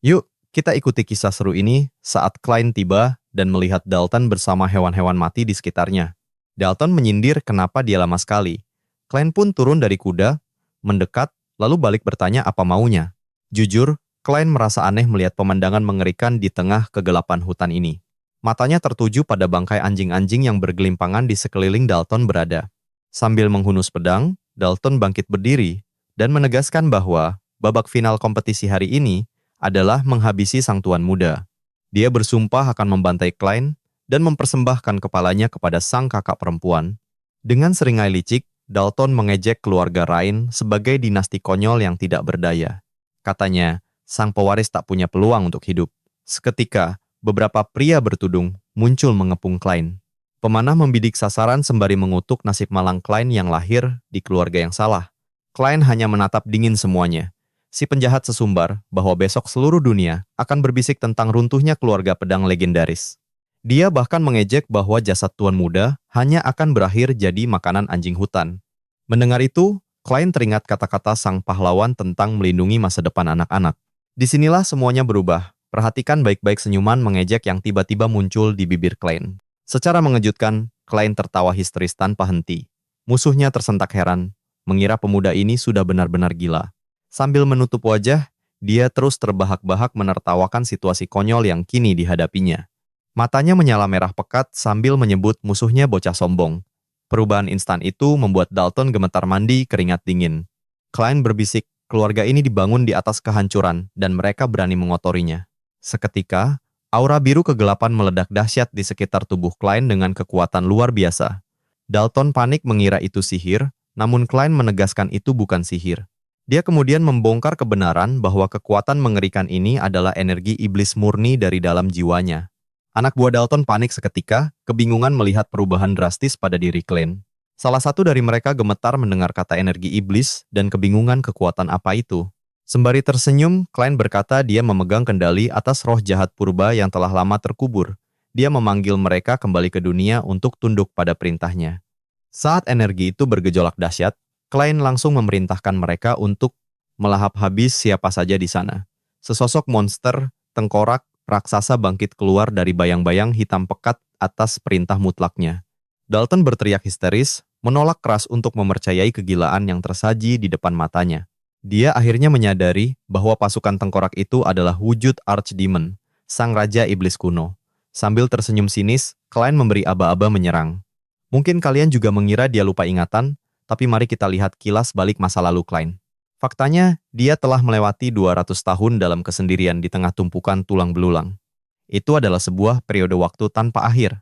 Yuk, kita ikuti kisah seru ini saat Klein tiba dan melihat Dalton bersama hewan-hewan mati di sekitarnya. Dalton menyindir kenapa dia lama sekali. Klein pun turun dari kuda, mendekat, lalu balik bertanya apa maunya. Jujur, Klein merasa aneh melihat pemandangan mengerikan di tengah kegelapan hutan ini. Matanya tertuju pada bangkai anjing-anjing yang bergelimpangan di sekeliling Dalton berada. Sambil menghunus pedang, Dalton bangkit berdiri dan menegaskan bahwa babak final kompetisi hari ini adalah menghabisi sang tuan muda. Dia bersumpah akan membantai Klein dan mempersembahkan kepalanya kepada sang kakak perempuan. Dengan seringai licik, Dalton mengejek keluarga Ryan sebagai dinasti konyol yang tidak berdaya. Katanya, sang pewaris tak punya peluang untuk hidup. Seketika, beberapa pria bertudung muncul mengepung Klein. Pemanah membidik sasaran sembari mengutuk nasib malang Klein yang lahir di keluarga yang salah. Klein hanya menatap dingin semuanya. Si penjahat sesumbar bahwa besok seluruh dunia akan berbisik tentang runtuhnya keluarga pedang legendaris. Dia bahkan mengejek bahwa jasad tuan muda hanya akan berakhir jadi makanan anjing hutan. Mendengar itu, Klein teringat kata-kata sang pahlawan tentang melindungi masa depan anak-anak. Disinilah semuanya berubah. Perhatikan baik-baik senyuman mengejek yang tiba-tiba muncul di bibir Klein. Secara mengejutkan, Klein tertawa histeris tanpa henti. Musuhnya tersentak heran, mengira pemuda ini sudah benar-benar gila. Sambil menutup wajah, dia terus terbahak-bahak menertawakan situasi konyol yang kini dihadapinya. Matanya menyala merah pekat sambil menyebut musuhnya bocah sombong. Perubahan instan itu membuat Dalton gemetar mandi keringat dingin. Klein berbisik, keluarga ini dibangun di atas kehancuran dan mereka berani mengotorinya. Seketika, aura biru kegelapan meledak dahsyat di sekitar tubuh Klein dengan kekuatan luar biasa. Dalton panik mengira itu sihir, namun Klein menegaskan itu bukan sihir. Dia kemudian membongkar kebenaran bahwa kekuatan mengerikan ini adalah energi iblis murni dari dalam jiwanya. Anak buah Dalton panik seketika, kebingungan melihat perubahan drastis pada diri Klein. Salah satu dari mereka gemetar mendengar kata energi iblis dan kebingungan kekuatan apa itu. Sembari tersenyum, Klein berkata dia memegang kendali atas roh jahat purba yang telah lama terkubur. Dia memanggil mereka kembali ke dunia untuk tunduk pada perintahnya. Saat energi itu bergejolak dahsyat, Klein langsung memerintahkan mereka untuk melahap habis siapa saja di sana. Sesosok monster, tengkorak, raksasa bangkit keluar dari bayang-bayang hitam pekat atas perintah mutlaknya. Dalton berteriak histeris, menolak keras untuk mempercayai kegilaan yang tersaji di depan matanya. Dia akhirnya menyadari bahwa pasukan tengkorak itu adalah wujud Archdemon, sang raja iblis kuno. Sambil tersenyum sinis, Klein memberi aba-aba menyerang. Mungkin kalian juga mengira dia lupa ingatan, tapi mari kita lihat kilas balik masa lalu Klein. Faktanya, dia telah melewati 200 tahun dalam kesendirian di tengah tumpukan tulang belulang. Itu adalah sebuah periode waktu tanpa akhir.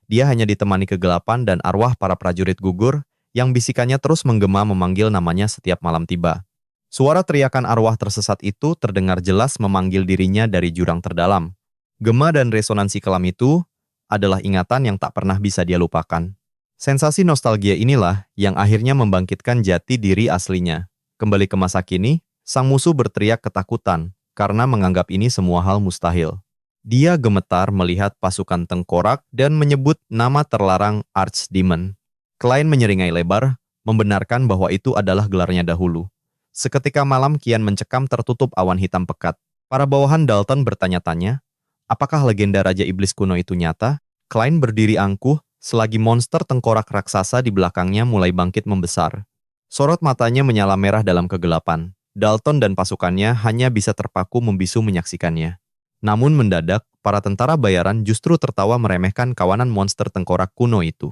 Dia hanya ditemani kegelapan dan arwah para prajurit gugur, yang bisikannya terus menggema memanggil namanya setiap malam tiba. Suara teriakan arwah tersesat itu terdengar jelas memanggil dirinya dari jurang terdalam. Gema dan resonansi kelam itu adalah ingatan yang tak pernah bisa dia lupakan. Sensasi nostalgia inilah yang akhirnya membangkitkan jati diri aslinya. Kembali ke masa kini, sang musuh berteriak ketakutan karena menganggap ini semua hal mustahil. Dia gemetar melihat pasukan tengkorak dan menyebut nama terlarang Archdemon. Klein menyeringai lebar, membenarkan bahwa itu adalah gelarnya dahulu. Seketika malam kian mencekam tertutup awan hitam pekat. Para bawahan Dalton bertanya-tanya, apakah legenda Raja Iblis kuno itu nyata? Klein berdiri angkuh, selagi monster tengkorak raksasa di belakangnya mulai bangkit membesar. Sorot matanya menyala merah dalam kegelapan. Dalton dan pasukannya hanya bisa terpaku membisu menyaksikannya. Namun mendadak, para tentara bayaran justru tertawa meremehkan kawanan monster tengkorak kuno itu.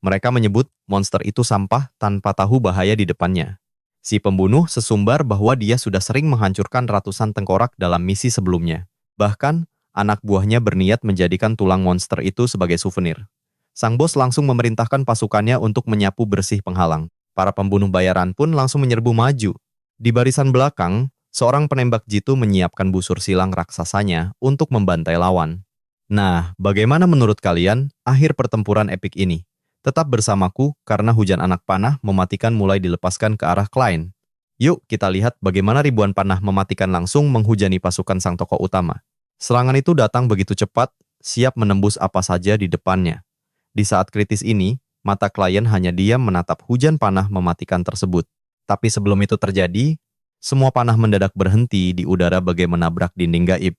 Mereka menyebut monster itu sampah tanpa tahu bahaya di depannya. Si pembunuh sesumbar bahwa dia sudah sering menghancurkan ratusan tengkorak dalam misi sebelumnya. Bahkan, anak buahnya berniat menjadikan tulang monster itu sebagai souvenir. Sang bos langsung memerintahkan pasukannya untuk menyapu bersih penghalang. Para pembunuh bayaran pun langsung menyerbu maju. Di barisan belakang, seorang penembak jitu menyiapkan busur silang raksasanya untuk membantai lawan. Nah, bagaimana menurut kalian akhir pertempuran epik ini? Tetap bersamaku karena hujan anak panah mematikan mulai dilepaskan ke arah Klein. Yuk kita lihat bagaimana ribuan panah mematikan langsung menghujani pasukan sang tokoh utama. Serangan itu datang begitu cepat, siap menembus apa saja di depannya. Di saat kritis ini, mata Klein hanya diam menatap hujan panah mematikan tersebut. Tapi sebelum itu terjadi, semua panah mendadak berhenti di udara bagai menabrak dinding gaib.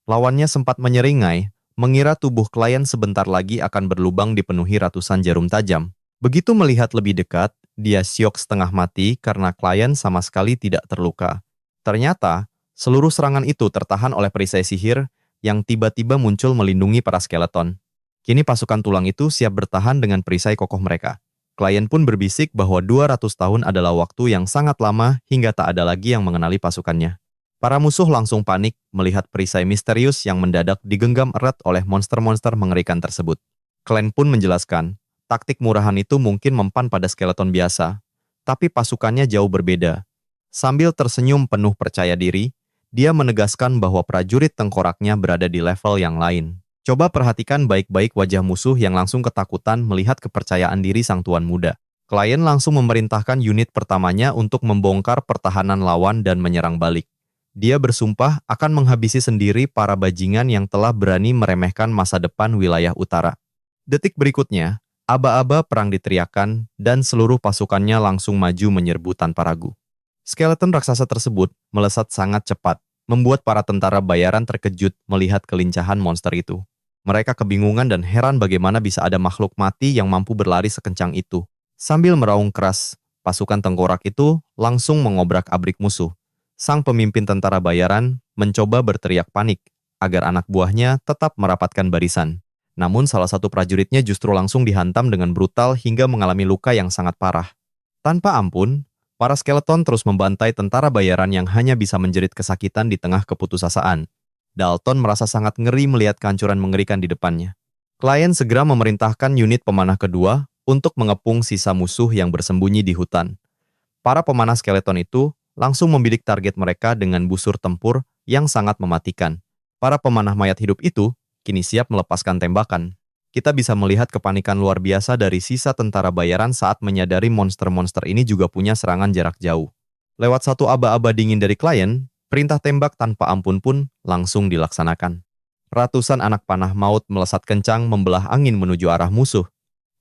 Lawannya sempat menyeringai, mengira tubuh Klein sebentar lagi akan berlubang dipenuhi ratusan jarum tajam. Begitu melihat lebih dekat, dia syok setengah mati karena Klein sama sekali tidak terluka. Ternyata, seluruh serangan itu tertahan oleh perisai sihir yang tiba-tiba muncul melindungi para skeleton. Kini pasukan tulang itu siap bertahan dengan perisai kokoh mereka. Klein pun berbisik bahwa 200 tahun adalah waktu yang sangat lama hingga tak ada lagi yang mengenali pasukannya. Para musuh langsung panik melihat perisai misterius yang mendadak digenggam erat oleh monster-monster mengerikan tersebut. Klein pun menjelaskan, taktik murahan itu mungkin mempan pada skeleton biasa, tapi pasukannya jauh berbeda. Sambil tersenyum penuh percaya diri, Dia menegaskan bahwa prajurit tengkoraknya berada di level yang lain. Coba perhatikan baik-baik wajah musuh yang langsung ketakutan melihat kepercayaan diri sang tuan muda. Klien langsung memerintahkan unit pertamanya untuk membongkar pertahanan lawan dan menyerang balik. Dia bersumpah akan menghabisi sendiri para bajingan yang telah berani meremehkan masa depan wilayah utara. Detik berikutnya, aba-aba perang diteriakkan dan seluruh pasukannya langsung maju menyerbu tanpa ragu. Skeleton raksasa tersebut melesat sangat cepat, membuat para tentara bayaran terkejut melihat kelincahan monster itu. Mereka kebingungan dan heran bagaimana bisa ada makhluk mati yang mampu berlari sekencang itu. Sambil meraung keras, pasukan tengkorak itu langsung mengobrak-abrik musuh. Sang pemimpin tentara bayaran mencoba berteriak panik agar anak buahnya tetap merapatkan barisan. Namun salah satu prajuritnya justru langsung dihantam dengan brutal hingga mengalami luka yang sangat parah. Tanpa ampun, para skeleton terus membantai tentara bayaran yang hanya bisa menjerit kesakitan di tengah keputusasaan. Dalton merasa sangat ngeri melihat kehancuran mengerikan di depannya. Klien segera memerintahkan unit pemanah kedua untuk mengepung sisa musuh yang bersembunyi di hutan. Para pemanah skeleton itu langsung membidik target mereka dengan busur tempur yang sangat mematikan. Para pemanah mayat hidup itu kini siap melepaskan tembakan. Kita bisa melihat kepanikan luar biasa dari sisa tentara bayaran saat menyadari monster-monster ini juga punya serangan jarak jauh. Lewat satu aba-aba dingin dari klien, perintah tembak tanpa ampun pun langsung dilaksanakan. Ratusan anak panah maut melesat kencang membelah angin menuju arah musuh.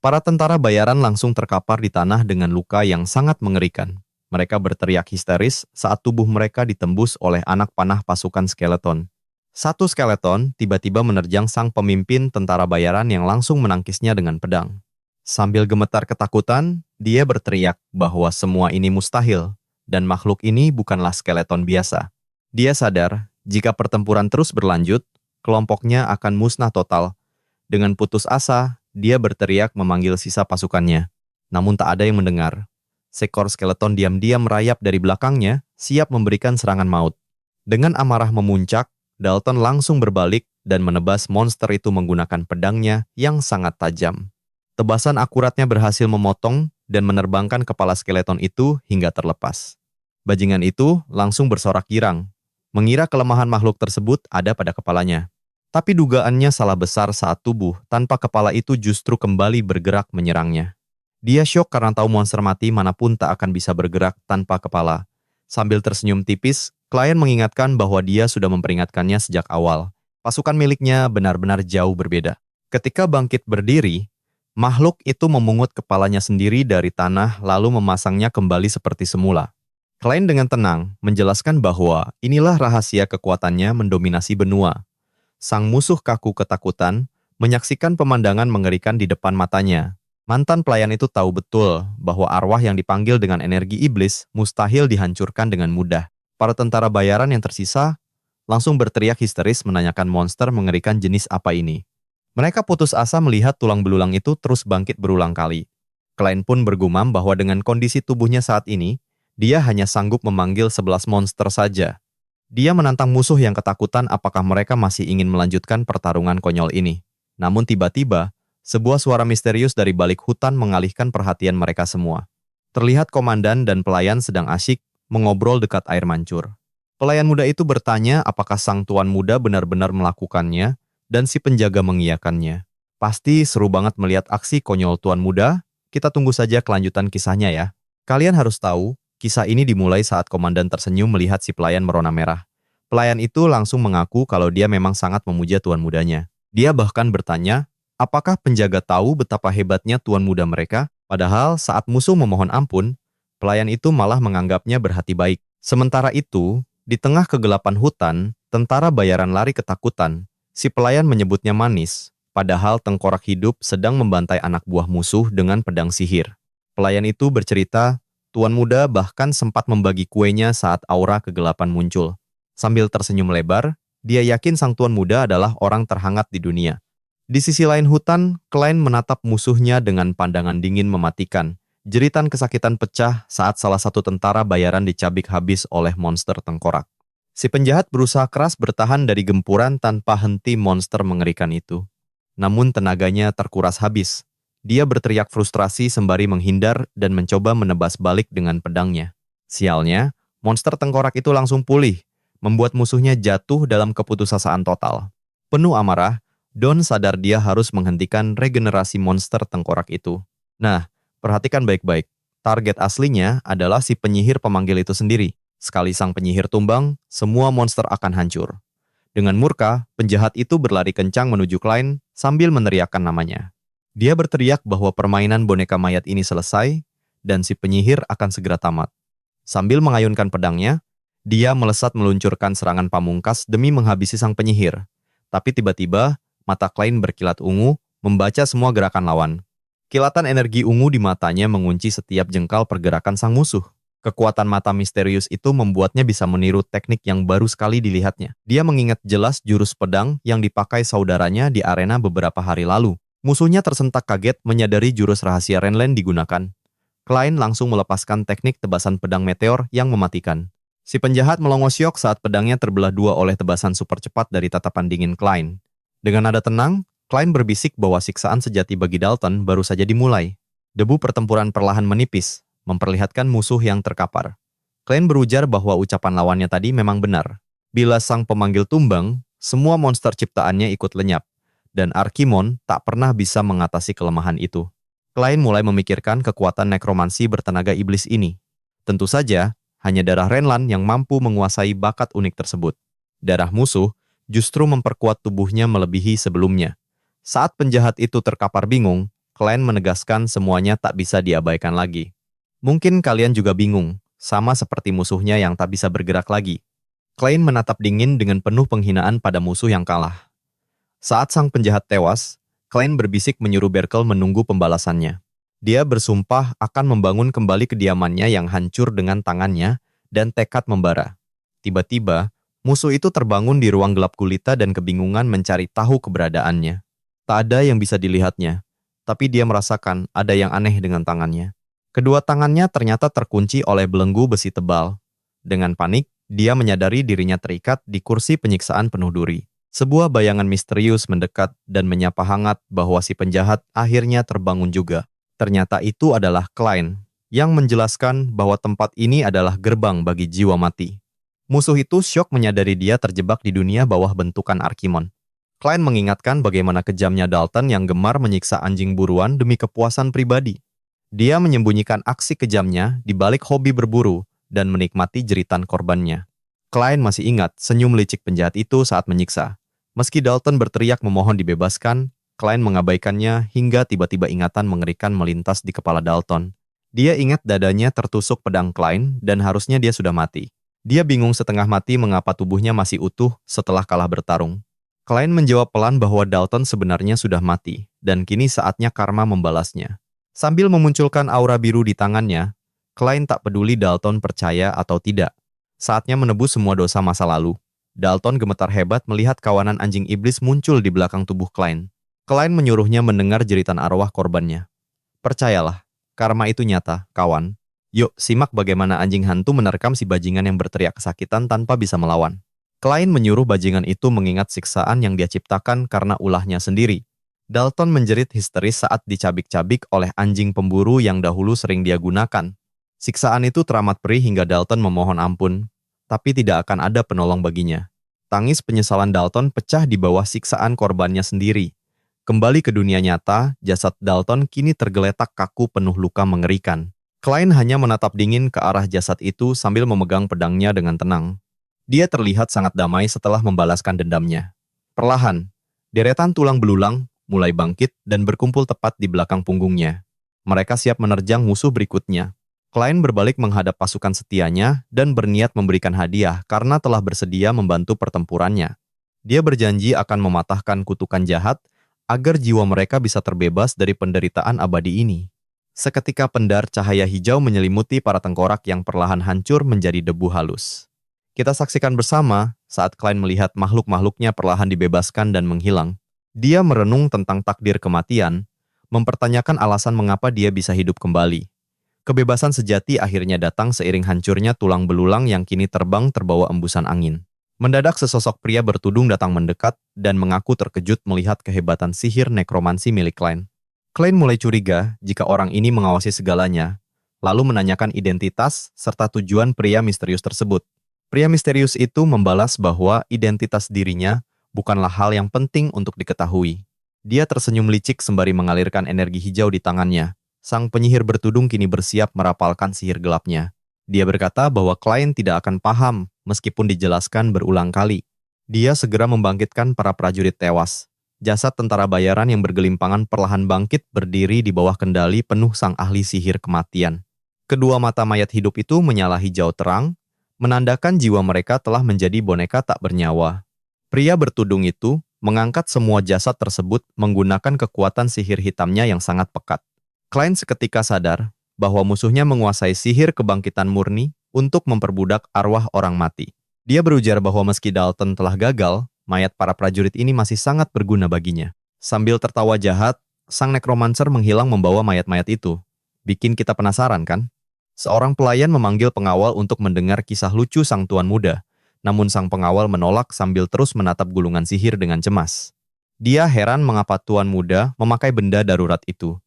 Para tentara bayaran langsung terkapar di tanah dengan luka yang sangat mengerikan. Mereka berteriak histeris saat tubuh mereka ditembus oleh anak panah pasukan skeleton. Satu skeleton tiba-tiba menerjang sang pemimpin tentara bayaran yang langsung menangkisnya dengan pedang. Sambil gemetar ketakutan, dia berteriak bahwa semua ini mustahil, dan makhluk ini bukanlah skeleton biasa. Dia sadar, jika pertempuran terus berlanjut, kelompoknya akan musnah total. Dengan putus asa, dia berteriak memanggil sisa pasukannya. Namun tak ada yang mendengar. Seekor skeleton diam-diam merayap dari belakangnya, siap memberikan serangan maut. Dengan amarah memuncak, Dalton langsung berbalik dan menebas monster itu menggunakan pedangnya yang sangat tajam. Tebasan akuratnya berhasil memotong dan menerbangkan kepala skeleton itu hingga terlepas. Bajingan itu langsung bersorak girang, mengira kelemahan makhluk tersebut ada pada kepalanya. Tapi dugaannya salah besar saat tubuh tanpa kepala itu justru kembali bergerak menyerangnya. Dia syok karena tahu monster mati manapun tak akan bisa bergerak tanpa kepala. Sambil tersenyum tipis, klien mengingatkan bahwa dia sudah memperingatkannya sejak awal. Pasukan miliknya benar-benar jauh berbeda. Ketika bangkit berdiri, makhluk itu memungut kepalanya sendiri dari tanah lalu memasangnya kembali seperti semula. Klien dengan tenang menjelaskan bahwa inilah rahasia kekuatannya mendominasi benua. Sang musuh kaku ketakutan menyaksikan pemandangan mengerikan di depan matanya. Mantan pelayan itu tahu betul bahwa arwah yang dipanggil dengan energi iblis mustahil dihancurkan dengan mudah. Para tentara bayaran yang tersisa langsung berteriak histeris menanyakan monster mengerikan jenis apa ini. Mereka putus asa melihat tulang belulang itu terus bangkit berulang kali. Klien pun bergumam bahwa dengan kondisi tubuhnya saat ini, dia hanya sanggup memanggil 11 monster saja. Dia menantang musuh yang ketakutan apakah mereka masih ingin melanjutkan pertarungan konyol ini. Namun tiba-tiba, sebuah suara misterius dari balik hutan mengalihkan perhatian mereka semua. Terlihat komandan dan pelayan sedang asyik mengobrol dekat air mancur. Pelayan muda itu bertanya apakah sang tuan muda benar-benar melakukannya, dan si penjaga mengiyakannya. Pasti seru banget melihat aksi konyol tuan muda, kita tunggu saja kelanjutan kisahnya ya. Kalian harus tahu, kisah ini dimulai saat komandan tersenyum melihat si pelayan merona merah. Pelayan itu langsung mengaku kalau dia memang sangat memuja tuan mudanya. Dia bahkan bertanya, apakah penjaga tahu betapa hebatnya tuan muda mereka? Padahal saat musuh memohon ampun, pelayan itu malah menganggapnya berhati baik. Sementara itu, di tengah kegelapan hutan, tentara bayaran lari ketakutan. Si pelayan menyebutnya manis, padahal tengkorak hidup sedang membantai anak buah musuh dengan pedang sihir. Pelayan itu bercerita, tuan muda bahkan sempat membagi kuenya saat aura kegelapan muncul. Sambil tersenyum lebar, dia yakin sang tuan muda adalah orang terhangat di dunia. Di sisi lain hutan, klien menatap musuhnya dengan pandangan dingin mematikan. Jeritan kesakitan pecah saat salah satu tentara bayaran dicabik habis oleh monster tengkorak. Si penjahat berusaha keras bertahan dari gempuran tanpa henti monster mengerikan itu. Namun tenaganya terkuras habis. Dia berteriak frustrasi sembari menghindar dan mencoba menebas balik dengan pedangnya. Sialnya, monster tengkorak itu langsung pulih, membuat musuhnya jatuh dalam keputusasaan total. Penuh amarah, Don sadar dia harus menghentikan regenerasi monster tengkorak itu. Nah, perhatikan baik-baik. Target aslinya adalah si penyihir pemanggil itu sendiri. Sekali sang penyihir tumbang, semua monster akan hancur. Dengan murka, penjahat itu berlari kencang menuju Klein sambil meneriakkan namanya. Dia berteriak bahwa permainan boneka mayat ini selesai dan si penyihir akan segera tamat. Sambil mengayunkan pedangnya, dia melesat meluncurkan serangan pamungkas demi menghabisi sang penyihir. Tapi tiba-tiba, mata Klein berkilat ungu, membaca semua gerakan lawan. Kilatan energi ungu di matanya mengunci setiap jengkal pergerakan sang musuh. Kekuatan mata misterius itu membuatnya bisa meniru teknik yang baru sekali dilihatnya. Dia mengingat jelas jurus pedang yang dipakai saudaranya di arena beberapa hari lalu. Musuhnya tersentak kaget menyadari jurus rahasia Renland digunakan. Klein langsung melepaskan teknik tebasan pedang meteor yang mematikan. Si penjahat melongo syok saat pedangnya terbelah dua oleh tebasan super cepat dari tatapan dingin Klein. Dengan nada tenang, Klein berbisik bahwa siksaan sejati bagi Dalton baru saja dimulai. Debu pertempuran perlahan menipis, memperlihatkan musuh yang terkapar. Klein berujar bahwa ucapan lawannya tadi memang benar. Bila sang pemanggil tumbang, semua monster ciptaannya ikut lenyap, dan Archimon tak pernah bisa mengatasi kelemahan itu. Klein mulai memikirkan kekuatan nekromansi bertenaga iblis ini. Tentu saja, hanya darah Renland yang mampu menguasai bakat unik tersebut. Darah musuh justru memperkuat tubuhnya melebihi sebelumnya. Saat penjahat itu terkapar bingung, Klein menegaskan semuanya tak bisa diabaikan lagi. Mungkin kalian juga bingung, sama seperti musuhnya yang tak bisa bergerak lagi. Klein menatap dingin dengan penuh penghinaan pada musuh yang kalah. Saat sang penjahat tewas, Klein berbisik menyuruh Berkel menunggu pembalasannya. Dia bersumpah akan membangun kembali kediamannya yang hancur dengan tangannya dan tekad membara. Tiba-tiba, musuh itu terbangun di ruang gelap gulita dan kebingungan mencari tahu keberadaannya. Tak ada yang bisa dilihatnya, tapi dia merasakan ada yang aneh dengan tangannya. Kedua tangannya ternyata terkunci oleh belenggu besi tebal. Dengan panik, dia menyadari dirinya terikat di kursi penyiksaan penuh duri. Sebuah bayangan misterius mendekat dan menyapa hangat bahwa si penjahat akhirnya terbangun juga. Ternyata itu adalah Klein, yang menjelaskan bahwa tempat ini adalah gerbang bagi jiwa mati. Musuh itu syok menyadari dia terjebak di dunia bawah bentukan Archimon. Klein mengingatkan bagaimana kejamnya Dalton yang gemar menyiksa anjing buruan demi kepuasan pribadi. Dia menyembunyikan aksi kejamnya di balik hobi berburu dan menikmati jeritan korbannya. Klein masih ingat senyum licik penjahat itu saat menyiksa. Meski Dalton berteriak memohon dibebaskan, Klein mengabaikannya hingga tiba-tiba ingatan mengerikan melintas di kepala Dalton. Dia ingat dadanya tertusuk pedang Klein dan harusnya dia sudah mati. Dia bingung setengah mati mengapa tubuhnya masih utuh setelah kalah bertarung. Klein menjawab pelan bahwa Dalton sebenarnya sudah mati, dan kini saatnya karma membalasnya. Sambil memunculkan aura biru di tangannya, Klein tak peduli Dalton percaya atau tidak. Saatnya menebus semua dosa masa lalu. Dalton gemetar hebat melihat kawanan anjing iblis muncul di belakang tubuh Klein. Klein menyuruhnya mendengar jeritan arwah korbannya. Percayalah, karma itu nyata, kawan. Yuk, simak bagaimana anjing hantu menerkam si bajingan yang berteriak kesakitan tanpa bisa melawan. Klein menyuruh bajingan itu mengingat siksaan yang dia ciptakan karena ulahnya sendiri. Dalton menjerit histeris saat dicabik-cabik oleh anjing pemburu yang dahulu sering dia gunakan. Siksaan itu teramat perih hingga Dalton memohon ampun, tapi tidak akan ada penolong baginya. Tangis penyesalan Dalton pecah di bawah siksaan korbannya sendiri. Kembali ke dunia nyata, jasad Dalton kini tergeletak kaku penuh luka mengerikan. Klein hanya menatap dingin ke arah jasad itu sambil memegang pedangnya dengan tenang. Dia terlihat sangat damai setelah membalaskan dendamnya. Perlahan, deretan tulang belulang mulai bangkit dan berkumpul tepat di belakang punggungnya. Mereka siap menerjang musuh berikutnya. Klein berbalik menghadap pasukan setianya dan berniat memberikan hadiah karena telah bersedia membantu pertempurannya. Dia berjanji akan mematahkan kutukan jahat agar jiwa mereka bisa terbebas dari penderitaan abadi ini. Seketika pendar cahaya hijau menyelimuti para tengkorak yang perlahan hancur menjadi debu halus. Kita saksikan bersama saat Klein melihat makhluk-makhluknya perlahan dibebaskan dan menghilang. Dia merenung tentang takdir kematian, mempertanyakan alasan mengapa dia bisa hidup kembali. Kebebasan sejati akhirnya datang seiring hancurnya tulang belulang yang kini terbang terbawa embusan angin. Mendadak sesosok pria bertudung datang mendekat dan mengaku terkejut melihat kehebatan sihir nekromansi milik Klein. Klein mulai curiga jika orang ini mengawasi segalanya, lalu menanyakan identitas serta tujuan pria misterius tersebut. Pria misterius itu membalas bahwa identitas dirinya bukanlah hal yang penting untuk diketahui. Dia tersenyum licik sembari mengalirkan energi hijau di tangannya. Sang penyihir bertudung kini bersiap merapalkan sihir gelapnya. Dia berkata bahwa klien tidak akan paham meskipun dijelaskan berulang kali. Dia segera membangkitkan para prajurit tewas. Jasad tentara bayaran yang bergelimpangan perlahan bangkit berdiri di bawah kendali penuh sang ahli sihir kematian. Kedua mata mayat hidup itu menyala hijau terang, menandakan jiwa mereka telah menjadi boneka tak bernyawa. Pria bertudung itu mengangkat semua jasad tersebut menggunakan kekuatan sihir hitamnya yang sangat pekat. Klein seketika sadar bahwa musuhnya menguasai sihir kebangkitan murni untuk memperbudak arwah orang mati. Dia berujar bahwa meski Dalton telah gagal, mayat para prajurit ini masih sangat berguna baginya. Sambil tertawa jahat, sang nekromancer menghilang membawa mayat-mayat itu. Bikin kita penasaran kan? Seorang pelayan memanggil pengawal untuk mendengar kisah lucu sang tuan muda, namun sang pengawal menolak sambil terus menatap gulungan sihir dengan cemas. Dia heran mengapa tuan muda memakai benda darurat itu.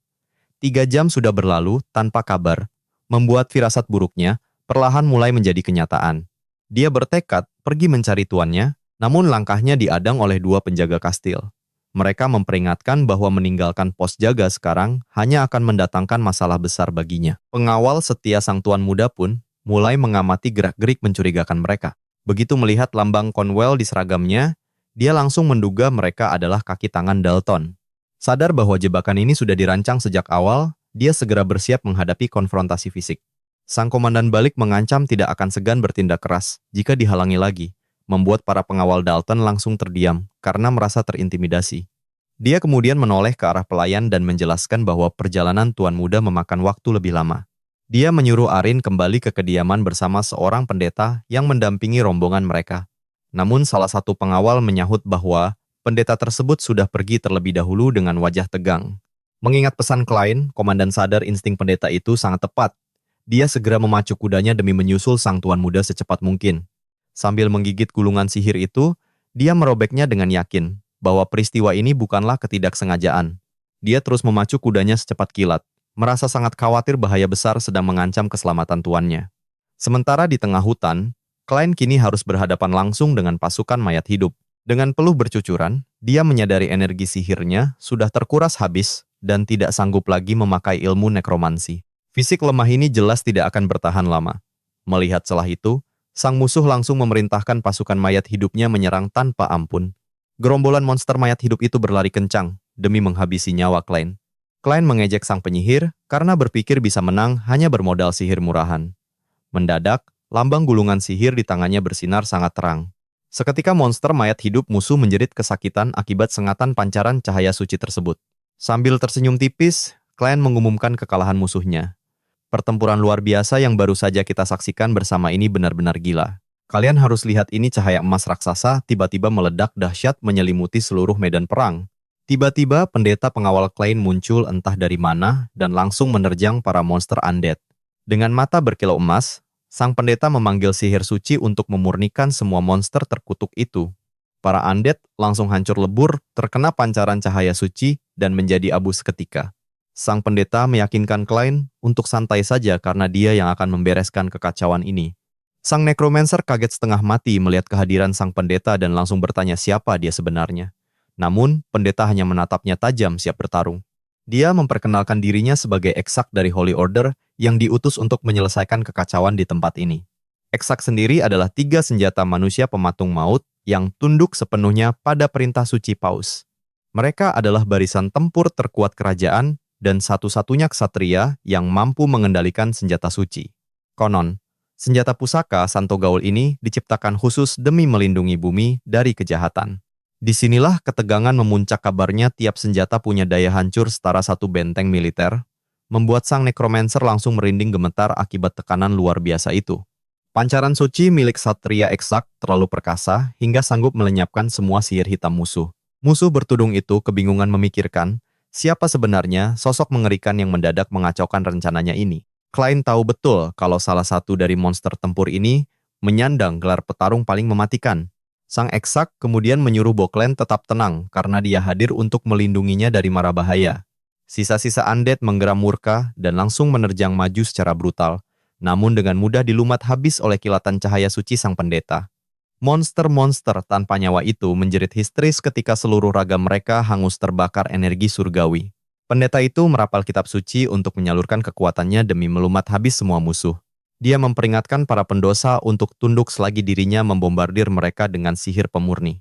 3 jam sudah berlalu tanpa kabar, membuat firasat buruknya perlahan mulai menjadi kenyataan. Dia bertekad pergi mencari tuannya, namun langkahnya diadang oleh 2 penjaga kastil. Mereka memperingatkan bahwa meninggalkan pos jaga sekarang hanya akan mendatangkan masalah besar baginya. Pengawal setia sang tuan muda pun mulai mengamati gerak-gerik mencurigakan mereka. Begitu melihat lambang Conwell di seragamnya, dia langsung menduga mereka adalah kaki tangan Dalton. Sadar bahwa jebakan ini sudah dirancang sejak awal, dia segera bersiap menghadapi konfrontasi fisik. Sang komandan balik mengancam tidak akan segan bertindak keras jika dihalangi lagi, membuat para pengawal Dalton langsung terdiam karena merasa terintimidasi. Dia kemudian menoleh ke arah pelayan dan menjelaskan bahwa perjalanan tuan muda memakan waktu lebih lama. Dia menyuruh Arin kembali ke kediaman bersama seorang pendeta yang mendampingi rombongan mereka. Namun salah satu pengawal menyahut bahwa pendeta tersebut sudah pergi terlebih dahulu dengan wajah tegang. Mengingat pesan Klein, komandan sadar insting pendeta itu sangat tepat. Dia segera memacu kudanya demi menyusul sang tuan muda secepat mungkin. Sambil menggigit gulungan sihir itu, dia merobeknya dengan yakin bahwa peristiwa ini bukanlah ketidaksengajaan. Dia terus memacu kudanya secepat kilat, merasa sangat khawatir bahaya besar sedang mengancam keselamatan tuannya. Sementara di tengah hutan, Klein kini harus berhadapan langsung dengan pasukan mayat hidup. Dengan peluh bercucuran, dia menyadari energi sihirnya sudah terkuras habis dan tidak sanggup lagi memakai ilmu nekromansi. Fisik lemah ini jelas tidak akan bertahan lama. Melihat celah itu, sang musuh langsung memerintahkan pasukan mayat hidupnya menyerang tanpa ampun. Gerombolan monster mayat hidup itu berlari kencang demi menghabisi nyawa Klein. Klein mengejek sang penyihir karena berpikir bisa menang hanya bermodal sihir murahan. Mendadak, lambang gulungan sihir di tangannya bersinar sangat terang. Seketika monster mayat hidup musuh menjerit kesakitan akibat sengatan pancaran cahaya suci tersebut. Sambil tersenyum tipis, Klein mengumumkan kekalahan musuhnya. Pertempuran luar biasa yang baru saja kita saksikan bersama ini benar-benar gila. Kalian harus lihat ini, cahaya emas raksasa tiba-tiba meledak dahsyat menyelimuti seluruh medan perang. Tiba-tiba pendeta pengawal Klein muncul entah dari mana dan langsung menerjang para monster undead. Dengan mata berkilau emas, sang pendeta memanggil sihir suci untuk memurnikan semua monster terkutuk itu. Para undead langsung hancur lebur terkena pancaran cahaya suci dan menjadi abu seketika. Sang pendeta meyakinkan Klein untuk santai saja karena dia yang akan membereskan kekacauan ini. Sang necromancer kaget setengah mati melihat kehadiran sang pendeta dan langsung bertanya siapa dia sebenarnya. Namun, pendeta hanya menatapnya tajam siap bertarung. Dia memperkenalkan dirinya sebagai Exarch dari Holy Order yang diutus untuk menyelesaikan kekacauan di tempat ini. Exarch sendiri adalah 3 senjata manusia pematung maut yang tunduk sepenuhnya pada perintah suci Paus. Mereka adalah barisan tempur terkuat kerajaan dan satu-satunya ksatria yang mampu mengendalikan senjata suci. Konon, senjata pusaka Santo Gaul ini diciptakan khusus demi melindungi bumi dari kejahatan. Disinilah ketegangan memuncak kabarnya tiap senjata punya daya hancur setara satu benteng militer, membuat sang necromancer langsung merinding gemetar akibat tekanan luar biasa itu. Pancaran suci milik Ksatria Exarch terlalu perkasa hingga sanggup melenyapkan semua sihir hitam musuh. Musuh bertudung itu kebingungan memikirkan siapa sebenarnya sosok mengerikan yang mendadak mengacaukan rencananya ini. Klein tahu betul kalau salah satu dari monster tempur ini menyandang gelar petarung paling mematikan. Sang Exarch kemudian menyuruh Boklen tetap tenang karena dia hadir untuk melindunginya dari mara bahaya. Sisa-sisa undead menggeram murka dan langsung menerjang maju secara brutal, namun dengan mudah dilumat habis oleh kilatan cahaya suci sang pendeta. Monster-monster tanpa nyawa itu menjerit histeris ketika seluruh raga mereka hangus terbakar energi surgawi. Pendeta itu merapal kitab suci untuk menyalurkan kekuatannya demi melumat habis semua musuh. Dia memperingatkan para pendosa untuk tunduk selagi dirinya membombardir mereka dengan sihir pemurni.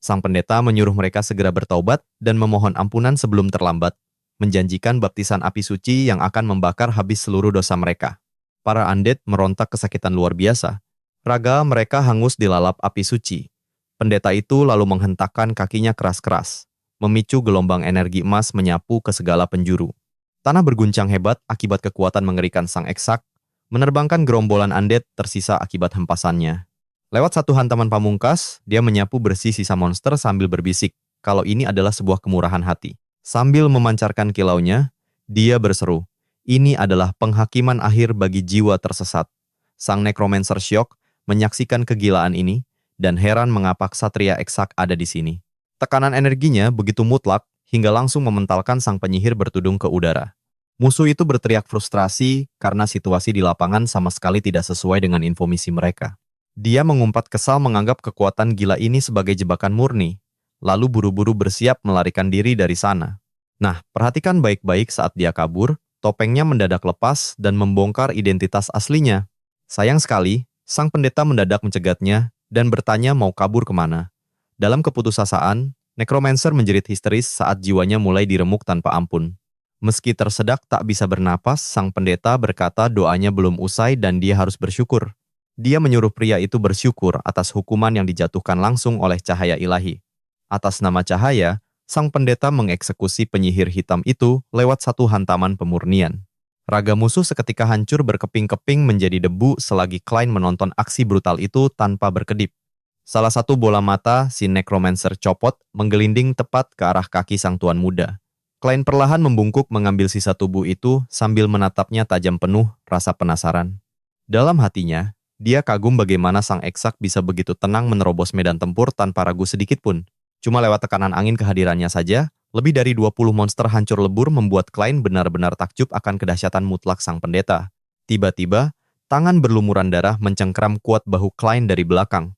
Sang pendeta menyuruh mereka segera bertaubat dan memohon ampunan sebelum terlambat, menjanjikan baptisan api suci yang akan membakar habis seluruh dosa mereka. Para undead merontak kesakitan luar biasa. Raga mereka hangus dilalap api suci. Pendeta itu lalu menghentakkan kakinya keras-keras, memicu gelombang energi emas menyapu ke segala penjuru. Tanah berguncang hebat akibat kekuatan mengerikan sang eksak, menerbangkan gerombolan undead tersisa akibat hempasannya. Lewat satu hantaman pamungkas, dia menyapu bersih sisa monster sambil berbisik kalau ini adalah sebuah kemurahan hati. Sambil memancarkan kilaunya, dia berseru, "Ini adalah penghakiman akhir bagi jiwa tersesat." Sang necromancer syok menyaksikan kegilaan ini dan heran mengapa ksatria eksak ada di sini. Tekanan energinya begitu mutlak hingga langsung mementalkan sang penyihir bertudung ke udara. Musuh itu berteriak frustrasi karena situasi di lapangan sama sekali tidak sesuai dengan info misi mereka. Dia mengumpat kesal menganggap kekuatan gila ini sebagai jebakan murni, lalu buru-buru bersiap melarikan diri dari sana. Nah, perhatikan baik-baik saat dia kabur, topengnya mendadak lepas dan membongkar identitas aslinya. Sayang sekali, sang pendeta mendadak mencegatnya dan bertanya mau kabur kemana. Dalam keputusasaan, necromancer menjerit histeris saat jiwanya mulai diremuk tanpa ampun. Meski tersedak tak bisa bernapas, sang pendeta berkata doanya belum usai dan dia harus bersyukur. Dia menyuruh pria itu bersyukur atas hukuman yang dijatuhkan langsung oleh cahaya ilahi. Atas nama cahaya, sang pendeta mengeksekusi penyihir hitam itu lewat satu hantaman pemurnian. Raga musuh seketika hancur berkeping-keping menjadi debu selagi Klein menonton aksi brutal itu tanpa berkedip. Salah satu bola mata si necromancer copot menggelinding tepat ke arah kaki sang tuan muda. Klein perlahan membungkuk mengambil sisa tubuh itu sambil menatapnya tajam penuh rasa penasaran. Dalam hatinya, dia kagum bagaimana sang eksak bisa begitu tenang menerobos medan tempur tanpa ragu sedikit pun. Cuma lewat tekanan angin kehadirannya saja, lebih dari 20 monster hancur lebur membuat Klein benar-benar takjub akan kedahsyatan mutlak sang pendeta. Tiba-tiba, tangan berlumuran darah mencengkram kuat bahu Klein dari belakang.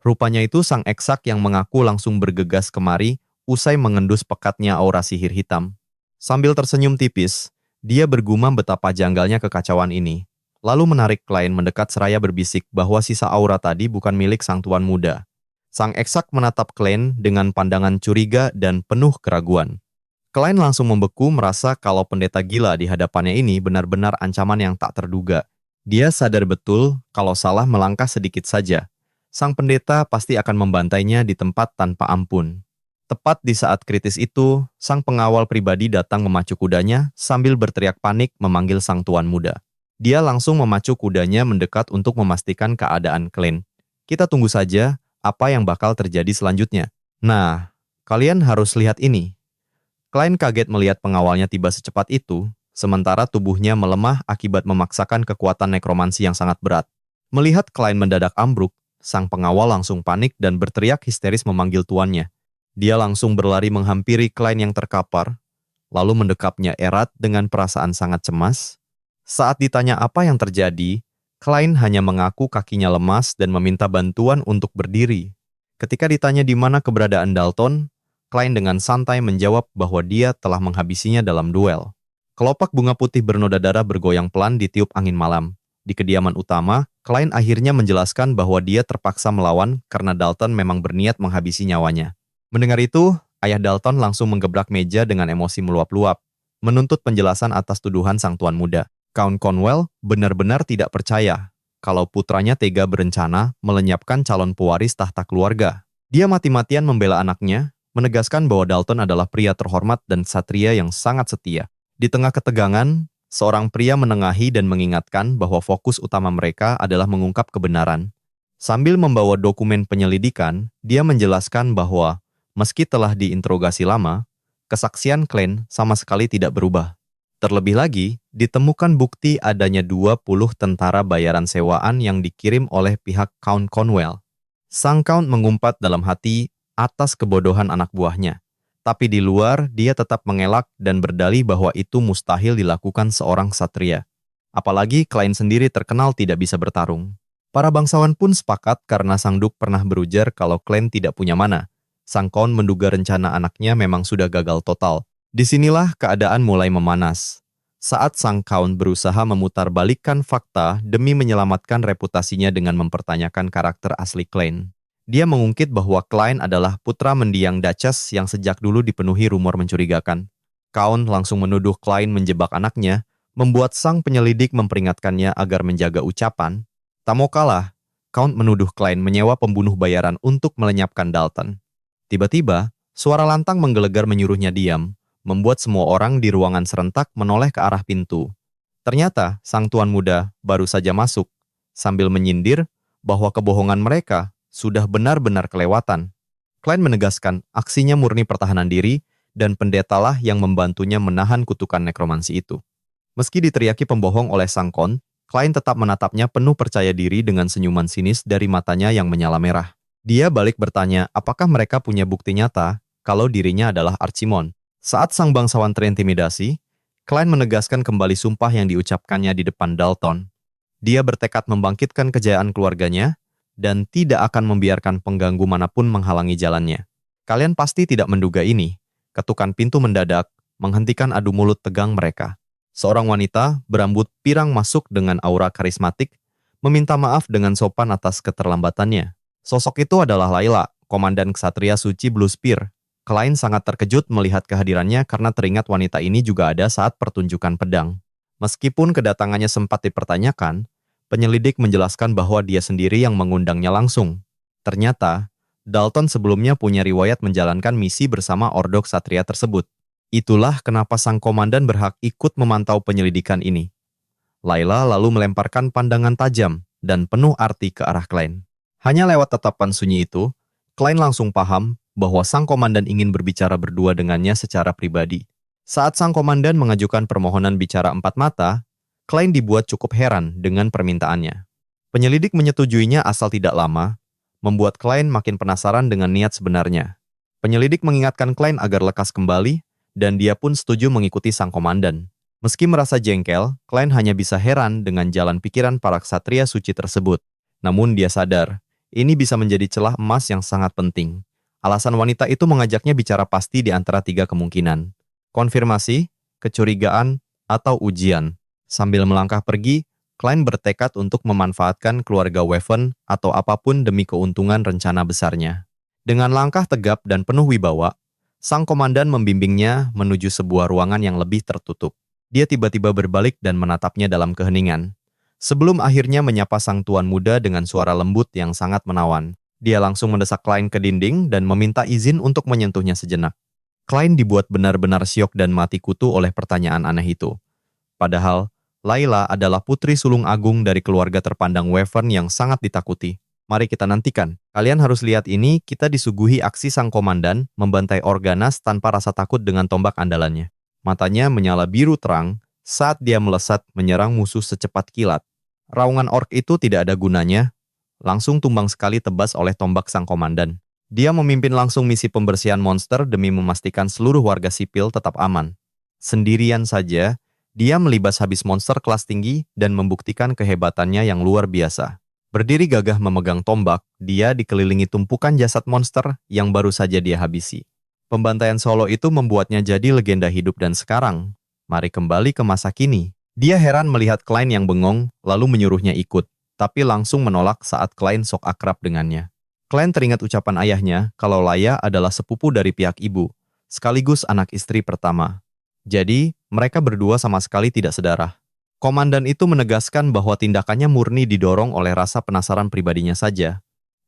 Rupanya itu sang eksak yang mengaku langsung bergegas kemari usai mengendus pekatnya aura sihir hitam. Sambil tersenyum tipis, dia bergumam betapa janggalnya kekacauan ini. Lalu menarik Klein mendekat seraya berbisik bahwa sisa aura tadi bukan milik sang tuan muda. Sang eksak menatap Klein dengan pandangan curiga dan penuh keraguan. Klein langsung membeku merasa kalau pendeta gila di hadapannya ini benar-benar ancaman yang tak terduga. Dia sadar betul kalau salah melangkah sedikit saja, sang pendeta pasti akan membantainya di tempat tanpa ampun. Tepat di saat kritis itu, sang pengawal pribadi datang memacu kudanya sambil berteriak panik memanggil sang tuan muda. Dia langsung memacu kudanya mendekat untuk memastikan keadaan Klein. Kita tunggu saja apa yang bakal terjadi selanjutnya. Nah, kalian harus lihat ini. Klein kaget melihat pengawalnya tiba secepat itu, sementara tubuhnya melemah akibat memaksakan kekuatan nekromansi yang sangat berat. Melihat Klein mendadak ambruk, sang pengawal langsung panik dan berteriak histeris memanggil tuannya. Dia langsung berlari menghampiri Klein yang terkapar, lalu mendekapnya erat dengan perasaan sangat cemas. Saat ditanya apa yang terjadi, Klein hanya mengaku kakinya lemas dan meminta bantuan untuk berdiri. Ketika ditanya di mana keberadaan Dalton, Klein dengan santai menjawab bahwa dia telah menghabisinya dalam duel. Kelopak bunga putih bernoda darah bergoyang pelan ditiup angin malam. Di kediaman utama, Klein akhirnya menjelaskan bahwa dia terpaksa melawan karena Dalton memang berniat menghabisi nyawanya. Mendengar itu, ayah Dalton langsung menggebrak meja dengan emosi meluap-luap, menuntut penjelasan atas tuduhan sang tuan muda. Count Conwell benar-benar tidak percaya kalau putranya tega berencana melenyapkan calon pewaris tahta keluarga. Dia mati-matian membela anaknya, menegaskan bahwa Dalton adalah pria terhormat dan ksatria yang sangat setia. Di tengah ketegangan, seorang pria menengahi dan mengingatkan bahwa fokus utama mereka adalah mengungkap kebenaran. Sambil membawa dokumen penyelidikan, dia menjelaskan bahwa meski telah diinterogasi lama, kesaksian Klein sama sekali tidak berubah. Terlebih lagi, ditemukan bukti adanya 20 tentara bayaran sewaan yang dikirim oleh pihak Count Conwell. Sang Count mengumpat dalam hati atas kebodohan anak buahnya. Tapi di luar, dia tetap mengelak dan berdalih bahwa itu mustahil dilakukan seorang ksatria. Apalagi klien sendiri terkenal tidak bisa bertarung. Para bangsawan pun sepakat karena sang duk pernah berujar kalau klien tidak punya mana. Sang Count menduga rencana anaknya memang sudah gagal total. Disinilah keadaan mulai memanas. Saat sang Count berusaha memutarbalikkan fakta demi menyelamatkan reputasinya dengan mempertanyakan karakter asli Klein. Dia mengungkit bahwa Klein adalah putra mendiang Duchess yang sejak dulu dipenuhi rumor mencurigakan. Count langsung menuduh Klein menjebak anaknya, membuat sang penyelidik memperingatkannya agar menjaga ucapan. Tak mau kalah, Count menuduh Klein menyewa pembunuh bayaran untuk melenyapkan Dalton. Tiba-tiba, suara lantang menggelegar menyuruhnya diam, membuat semua orang di ruangan serentak menoleh ke arah pintu. Ternyata, sang tuan muda baru saja masuk, sambil menyindir bahwa kebohongan mereka sudah benar-benar kelewatan. Klein menegaskan aksinya murni pertahanan diri dan pendetalah yang membantunya menahan kutukan nekromansi itu. Meski diteriaki pembohong oleh sang Count, Klein tetap menatapnya penuh percaya diri dengan senyuman sinis dari matanya yang menyala merah. Dia balik bertanya apakah mereka punya bukti nyata kalau dirinya adalah Archimond. Saat sang bangsawan terintimidasi, Klein menegaskan kembali sumpah yang diucapkannya di depan Dalton. Dia bertekad membangkitkan kejayaan keluarganya dan tidak akan membiarkan pengganggu manapun menghalangi jalannya. Kalian pasti tidak menduga ini. Ketukan pintu mendadak menghentikan adu mulut tegang mereka. Seorang wanita berambut pirang masuk dengan aura karismatik, meminta maaf dengan sopan atas keterlambatannya. Sosok itu adalah Layla, komandan Ksatria Suci Blue Spear. Klein sangat terkejut melihat kehadirannya karena teringat wanita ini juga ada saat pertunjukan pedang. Meskipun kedatangannya sempat dipertanyakan, penyelidik menjelaskan bahwa dia sendiri yang mengundangnya langsung. Ternyata, Dalton sebelumnya punya riwayat menjalankan misi bersama Ordo Ksatria tersebut. Itulah kenapa sang komandan berhak ikut memantau penyelidikan ini. Layla lalu melemparkan pandangan tajam dan penuh arti ke arah Klein. Hanya lewat tatapan sunyi itu, Klein langsung paham bahwa sang komandan ingin berbicara berdua dengannya secara pribadi. Saat sang komandan mengajukan permohonan bicara empat mata, Klein dibuat cukup heran dengan permintaannya. Penyelidik menyetujuinya asal tidak lama, membuat Klein makin penasaran dengan niat sebenarnya. Penyelidik mengingatkan Klein agar lekas kembali, dan dia pun setuju mengikuti sang komandan. Meski merasa jengkel, Klein hanya bisa heran dengan jalan pikiran para ksatria suci tersebut. Namun dia sadar, ini bisa menjadi celah emas yang sangat penting. Alasan wanita itu mengajaknya bicara pasti di antara tiga kemungkinan. Konfirmasi, kecurigaan, atau ujian. Sambil melangkah pergi, Klein bertekad untuk memanfaatkan keluarga Weven atau apapun demi keuntungan rencana besarnya. Dengan langkah tegap dan penuh wibawa, sang komandan membimbingnya menuju sebuah ruangan yang lebih tertutup. Dia tiba-tiba berbalik dan menatapnya dalam keheningan. Sebelum akhirnya menyapa sang tuan muda dengan suara lembut yang sangat menawan, dia langsung mendesak Klein ke dinding dan meminta izin untuk menyentuhnya sejenak. Klein dibuat benar-benar syok dan mati kutu oleh pertanyaan aneh itu. Padahal, Layla adalah putri sulung agung dari keluarga terpandang Wyvern yang sangat ditakuti. Mari kita nantikan. Kalian harus lihat ini, kita disuguhi aksi sang komandan membantai Organas tanpa rasa takut dengan tombak andalannya. Matanya menyala biru terang saat dia melesat menyerang musuh secepat kilat. Raungan ork itu tidak ada gunanya, langsung tumbang sekali tebas oleh tombak sang komandan. Dia memimpin langsung misi pembersihan monster demi memastikan seluruh warga sipil tetap aman. Sendirian saja, dia melibas habis monster kelas tinggi dan membuktikan kehebatannya yang luar biasa. Berdiri gagah memegang tombak, dia dikelilingi tumpukan jasad monster yang baru saja dia habisi. Pembantaian solo itu membuatnya jadi legenda hidup dan sekarang, mari kembali ke masa kini. Dia heran melihat Klein yang bengong, lalu menyuruhnya ikut, tapi langsung menolak saat Klein sok akrab dengannya. Klein teringat ucapan ayahnya kalau Laya adalah sepupu dari pihak ibu, sekaligus anak istri pertama. Jadi, mereka berdua sama sekali tidak sedarah. Komandan itu menegaskan bahwa tindakannya murni didorong oleh rasa penasaran pribadinya saja.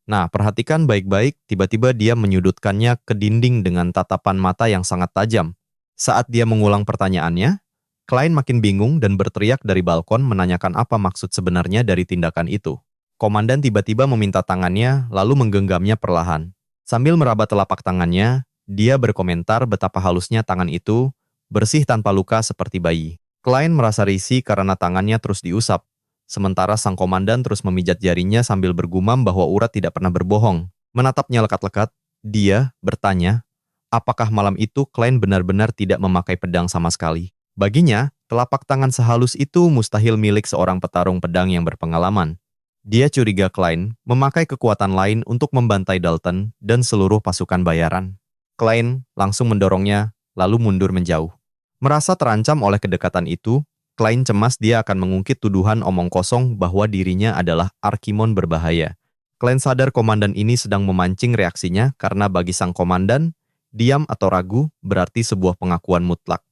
Nah, perhatikan baik-baik, tiba-tiba dia menyudutkannya ke dinding dengan tatapan mata yang sangat tajam. Saat dia mengulang pertanyaannya, Klein makin bingung dan berteriak dari balkon menanyakan apa maksud sebenarnya dari tindakan itu. Komandan tiba-tiba meminta tangannya, lalu menggenggamnya perlahan. Sambil meraba telapak tangannya, dia berkomentar betapa halusnya tangan itu, bersih tanpa luka seperti bayi. Klein merasa risih karena tangannya terus diusap, sementara sang komandan terus memijat jarinya sambil bergumam bahwa urat tidak pernah berbohong. Menatapnya lekat-lekat, dia bertanya, apakah malam itu Klein benar-benar tidak memakai pedang sama sekali. Baginya, Telapak tangan sehalus itu mustahil milik seorang petarung pedang yang berpengalaman. Dia curiga Klein memakai kekuatan lain untuk membantai Dalton dan seluruh pasukan bayaran. Klein langsung mendorongnya, lalu mundur menjauh. Merasa terancam oleh kedekatan itu, Klein cemas dia akan mengungkit tuduhan omong kosong bahwa dirinya adalah Archimon berbahaya. Klein sadar komandan ini sedang memancing reaksinya karena bagi sang komandan, diam atau ragu berarti sebuah pengakuan mutlak.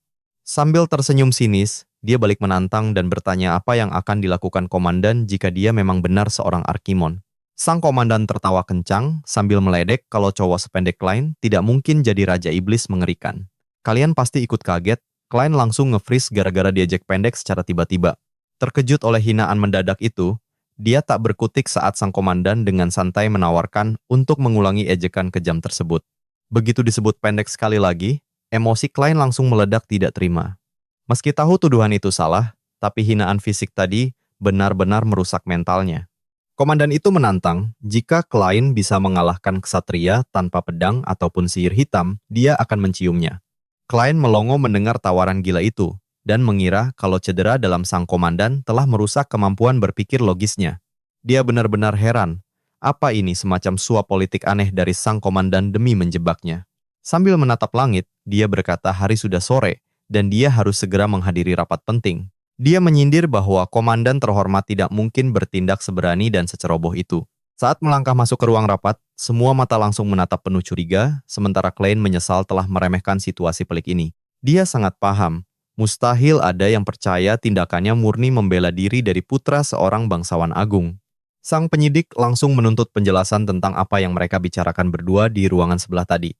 Sambil tersenyum sinis, dia balik menantang dan bertanya apa yang akan dilakukan komandan jika dia memang benar seorang Archimon. Sang komandan tertawa kencang sambil meledek kalau cowok sependek Klein tidak mungkin jadi Raja Iblis mengerikan. Kalian pasti ikut kaget, Klein langsung nge-freeze gara-gara diejek pendek secara tiba-tiba. Terkejut oleh hinaan mendadak itu, dia tak berkutik saat sang komandan dengan santai menawarkan untuk mengulangi ejekan kejam tersebut. Begitu disebut pendek sekali lagi, emosi Klein langsung meledak tidak terima. Meski tahu tuduhan itu salah, tapi hinaan fisik tadi benar-benar merusak mentalnya. Komandan itu menantang, jika Klein bisa mengalahkan ksatria tanpa pedang ataupun sihir hitam, dia akan menciumnya. Klein melongo mendengar tawaran gila itu, dan mengira kalau cedera dalam sang komandan telah merusak kemampuan berpikir logisnya. Dia benar-benar heran, apa ini semacam suap politik aneh dari sang komandan demi menjebaknya. Sambil menatap langit, dia berkata hari sudah sore, dan dia harus segera menghadiri rapat penting. Dia menyindir bahwa komandan terhormat tidak mungkin bertindak seberani dan seceroboh itu. Saat melangkah masuk ke ruang rapat, semua mata langsung menatap penuh curiga, sementara Klein menyesal telah meremehkan situasi pelik ini. Dia sangat paham, mustahil ada yang percaya tindakannya murni membela diri dari putra seorang bangsawan agung. Sang penyidik langsung menuntut penjelasan tentang apa yang mereka bicarakan berdua di ruangan sebelah tadi.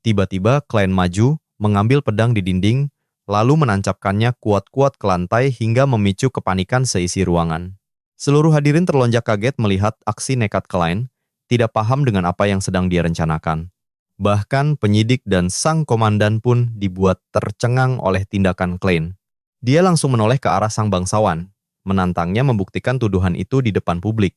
Tiba-tiba Klein maju, mengambil pedang di dinding, lalu menancapkannya kuat-kuat ke lantai hingga memicu kepanikan seisi ruangan. Seluruh hadirin terlonjak kaget melihat aksi nekat Klein, tidak paham dengan apa yang sedang dia rencanakan. Bahkan penyidik dan sang komandan pun dibuat tercengang oleh tindakan Klein. Dia langsung menoleh ke arah sang bangsawan, menantangnya membuktikan tuduhan itu di depan publik.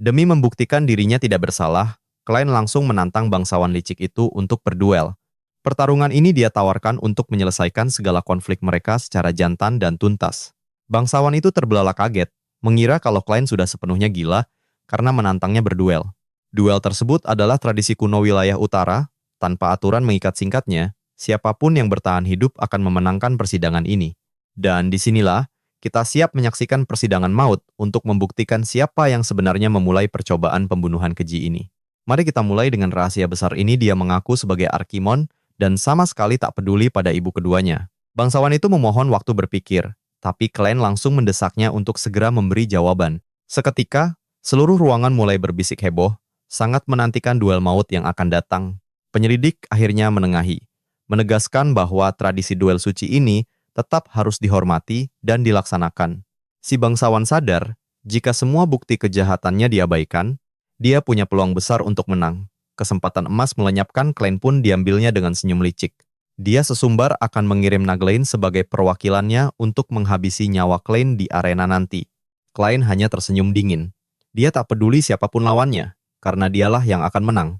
Demi membuktikan dirinya tidak bersalah, Klein langsung menantang bangsawan licik itu untuk berduel. Pertarungan ini dia tawarkan untuk menyelesaikan segala konflik mereka secara jantan dan tuntas. Bangsawan itu terbelalak kaget, mengira kalau Klein sudah sepenuhnya gila karena menantangnya berduel. Duel tersebut adalah tradisi kuno wilayah utara, tanpa aturan mengikat singkatnya, siapapun yang bertahan hidup akan memenangkan persidangan ini. Dan disinilah, kita siap menyaksikan persidangan maut untuk membuktikan siapa yang sebenarnya memulai percobaan pembunuhan keji ini. Mari kita mulai dengan rahasia besar ini. Dia mengaku sebagai Archimon dan sama sekali tak peduli pada ibu keduanya. Bangsawan itu memohon waktu berpikir, tapi Klein langsung mendesaknya untuk segera memberi jawaban. Seketika, seluruh ruangan mulai berbisik heboh, sangat menantikan duel maut yang akan datang. Penyelidik akhirnya menengahi, menegaskan bahwa tradisi duel suci ini tetap harus dihormati dan dilaksanakan. Si bangsawan sadar, jika semua bukti kejahatannya diabaikan, dia punya peluang besar untuk menang. Kesempatan emas melenyapkan Klein pun diambilnya dengan senyum licik. Dia sesumbar akan mengirim Naglein sebagai perwakilannya untuk menghabisi nyawa Klein di arena nanti. Klein hanya tersenyum dingin. Dia tak peduli siapapun lawannya, karena dialah yang akan menang.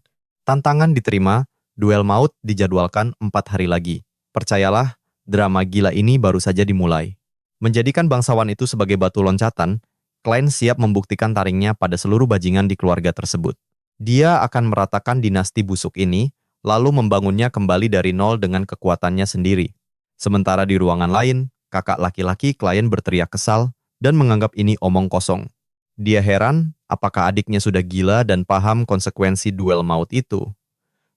Tantangan diterima, duel maut dijadwalkan 4 hari lagi. Percayalah, drama gila ini baru saja dimulai. Menjadikan bangsawan itu sebagai batu loncatan, Klein siap membuktikan taringnya pada seluruh bajingan di keluarga tersebut. Dia akan meratakan dinasti busuk ini, lalu membangunnya kembali dari nol dengan kekuatannya sendiri. Sementara di ruangan lain, kakak laki-laki Klein berteriak kesal dan menganggap ini omong kosong. Dia heran, apakah adiknya sudah gila dan paham konsekuensi duel maut itu.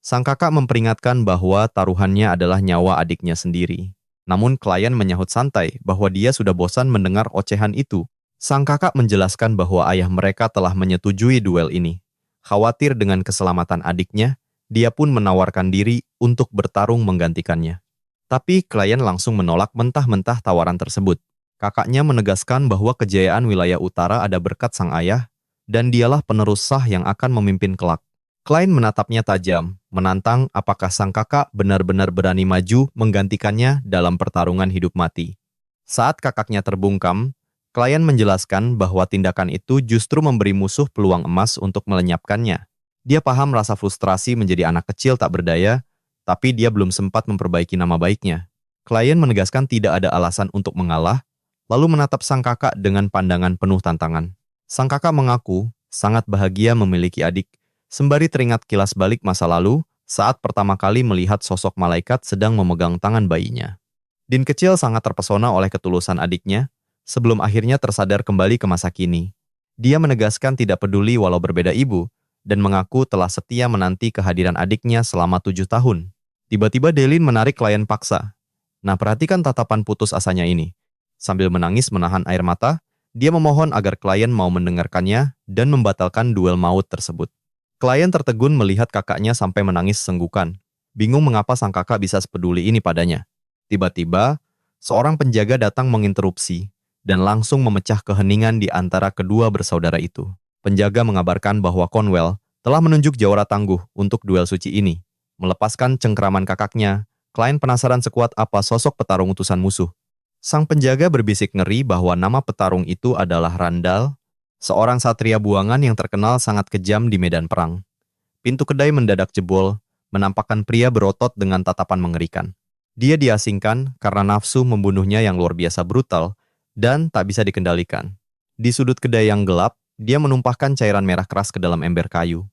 Sang kakak memperingatkan bahwa taruhannya adalah nyawa adiknya sendiri. Namun Klein menyahut santai bahwa dia sudah bosan mendengar ocehan itu. Sang kakak menjelaskan bahwa ayah mereka telah menyetujui duel ini. Khawatir dengan keselamatan adiknya, dia pun menawarkan diri untuk bertarung menggantikannya. Tapi Klein langsung menolak mentah-mentah tawaran tersebut. Kakaknya menegaskan bahwa kejayaan wilayah utara ada berkat sang ayah, dan dialah penerus sah yang akan memimpin kelak. Klein menatapnya tajam, menantang apakah sang kakak benar-benar berani maju menggantikannya dalam pertarungan hidup mati. Saat kakaknya terbungkam, Klein menjelaskan bahwa tindakan itu justru memberi musuh peluang emas untuk melenyapkannya. Dia paham rasa frustrasi menjadi anak kecil tak berdaya, tapi dia belum sempat memperbaiki nama baiknya. Klien menegaskan tidak ada alasan untuk mengalah, lalu menatap sang kakak dengan pandangan penuh tantangan. Sang kakak mengaku sangat bahagia memiliki adik, sembari teringat kilas balik masa lalu saat pertama kali melihat sosok malaikat sedang memegang tangan bayinya. Din kecil sangat terpesona oleh ketulusan adiknya, sebelum akhirnya tersadar kembali ke masa kini. Dia menegaskan tidak peduli walau berbeda ibu, dan mengaku telah setia menanti kehadiran adiknya selama 7 tahun. Tiba-tiba Delin menarik klien paksa. Nah, perhatikan tatapan putus asanya ini. Sambil menangis menahan air mata, dia memohon agar klien mau mendengarkannya dan membatalkan duel maut tersebut. Klien tertegun melihat kakaknya sampai menangis senggukan. Bingung mengapa sang kakak bisa sepeduli ini padanya. Tiba-tiba, seorang penjaga datang menginterupsi dan langsung memecah keheningan di antara kedua bersaudara itu. Penjaga mengabarkan bahwa Conwell telah menunjuk jawara tangguh untuk duel suci ini. Melepaskan cengkraman kakaknya, klien penasaran sekuat apa sosok petarung utusan musuh. Sang penjaga berbisik ngeri bahwa nama petarung itu adalah Randall, seorang satria buangan yang terkenal sangat kejam di medan perang. Pintu kedai mendadak jebol, menampakkan pria berotot dengan tatapan mengerikan. Dia diasingkan karena nafsu membunuhnya yang luar biasa brutal dan tak bisa dikendalikan. Di sudut kedai yang gelap, dia menumpahkan cairan merah keras ke dalam ember kayu.